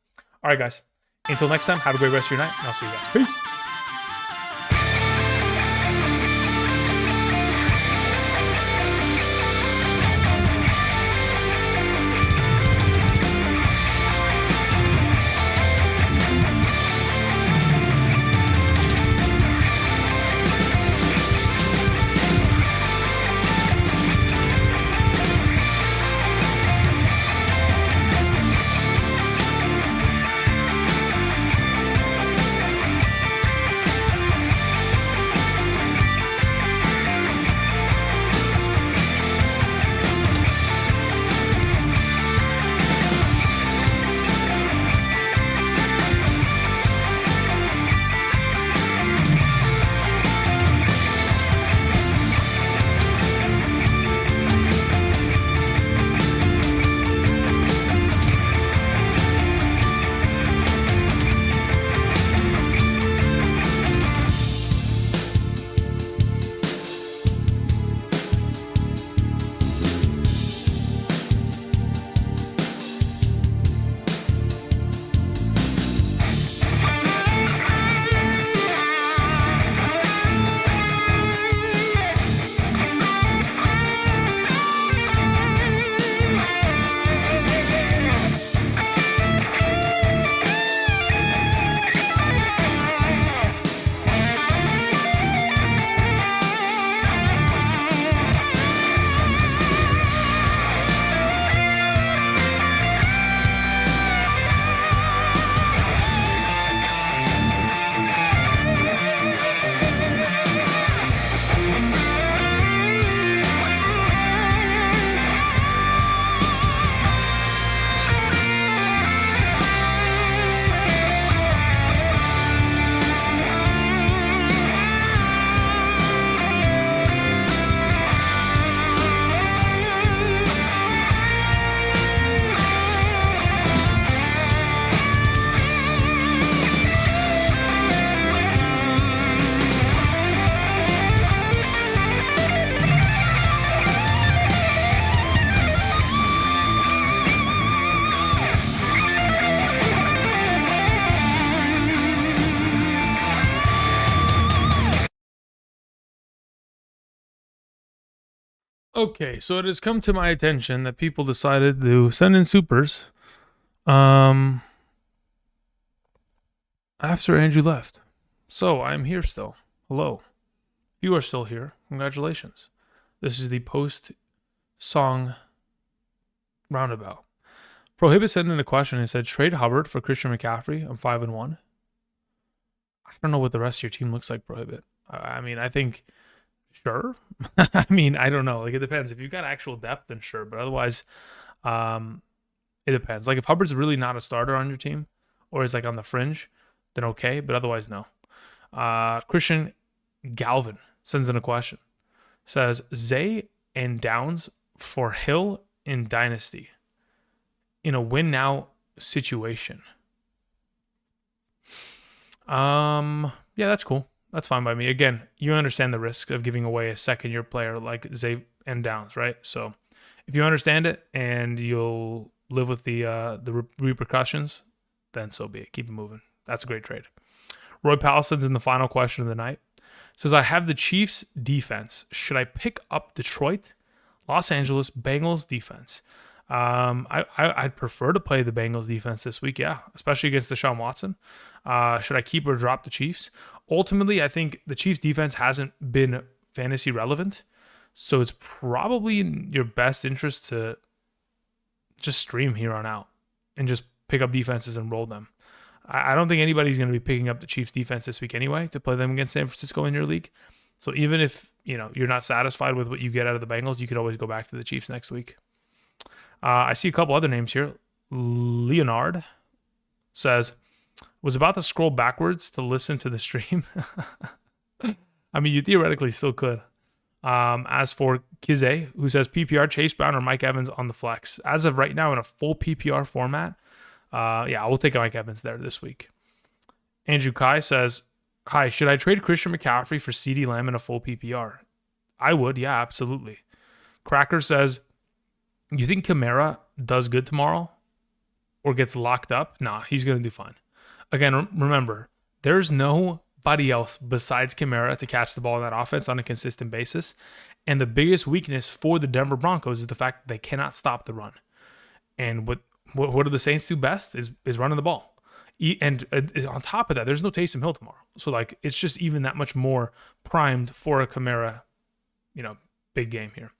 All right, guys. Until next time, have a great rest of your night, and I'll see you guys. Peace. Okay, so it has come to my attention that people decided to send in supers after Andrew left. So I'm here still. Hello. You are still here. Congratulations. This is the post-song roundabout. Prohibit sent in a question and said, trade Hubbard for Christian McCaffrey. I'm 5-1. I don't know what the rest of your team looks like, Prohibit. I think... Sure. I don't know. It depends. If you've got actual depth, then sure. But otherwise, it depends. If Hubbard's really not a starter on your team or is on the fringe, then okay. But otherwise, no. Christian Galvin sends in a question. Says, Zay and Downs for Hill in Dynasty in a win now situation. Yeah, that's cool. That's fine by me. Again, you understand the risk of giving away a second-year player like Zay and Downs, right? So if you understand it and you'll live with the repercussions, then so be it. Keep it moving. That's a great trade. Roy Pallison's in the final question of the night. Says, I have the Chiefs defense. Should I pick up Detroit? Los Angeles Bengals defense. I'd prefer to play the Bengals defense this week, yeah, especially against Deshaun Watson. Should I keep or drop the Chiefs? Ultimately, I think the Chiefs defense hasn't been fantasy relevant, so it's probably in your best interest to just stream here on out and just pick up defenses and roll them. I don't think anybody's going to be picking up the Chiefs defense this week anyway to play them against San Francisco in your league. So even if you're not satisfied with what you get out of the Bengals, you could always go back to the Chiefs next week. I see a couple other names here. Leonard says, was about to scroll backwards to listen to the stream. I mean, you theoretically still could. As for Kize, who says PPR, Chase Brown or Mike Evans on the flex. As of right now, in a full PPR format, I will take Mike Evans there this week. Andrew Kai says, hi, should I trade Christian McCaffrey for CeeDee Lamb in a full PPR? I would, yeah, absolutely. Cracker says, you think Kamara does good tomorrow or gets locked up? Nah, he's going to do fine. Again, remember, there's nobody else besides Kamara to catch the ball in that offense on a consistent basis. And the biggest weakness for the Denver Broncos is the fact that they cannot stop the run. And what do the Saints do best is running the ball. And on top of that, there's no Taysom Hill tomorrow. So, it's just even that much more primed for a Kamara, big game here.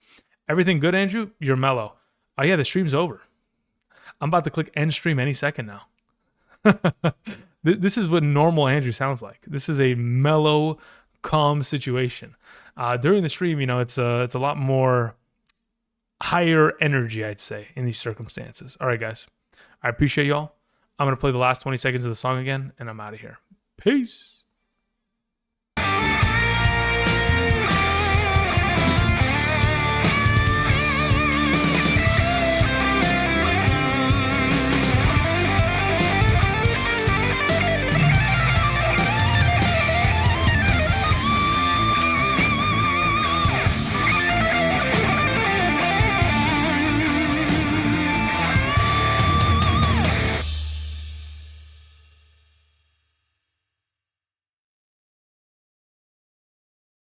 Everything good, Andrew? You're mellow. Oh, yeah, the stream's over. I'm about to click end stream any second now. This is what normal Andrew sounds like. This is a mellow, calm situation. During the stream, it's a lot more higher energy, I'd say, in these circumstances. All right, guys. I appreciate y'all. I'm going to play the last 20 seconds of the song again, and I'm out of here. Peace.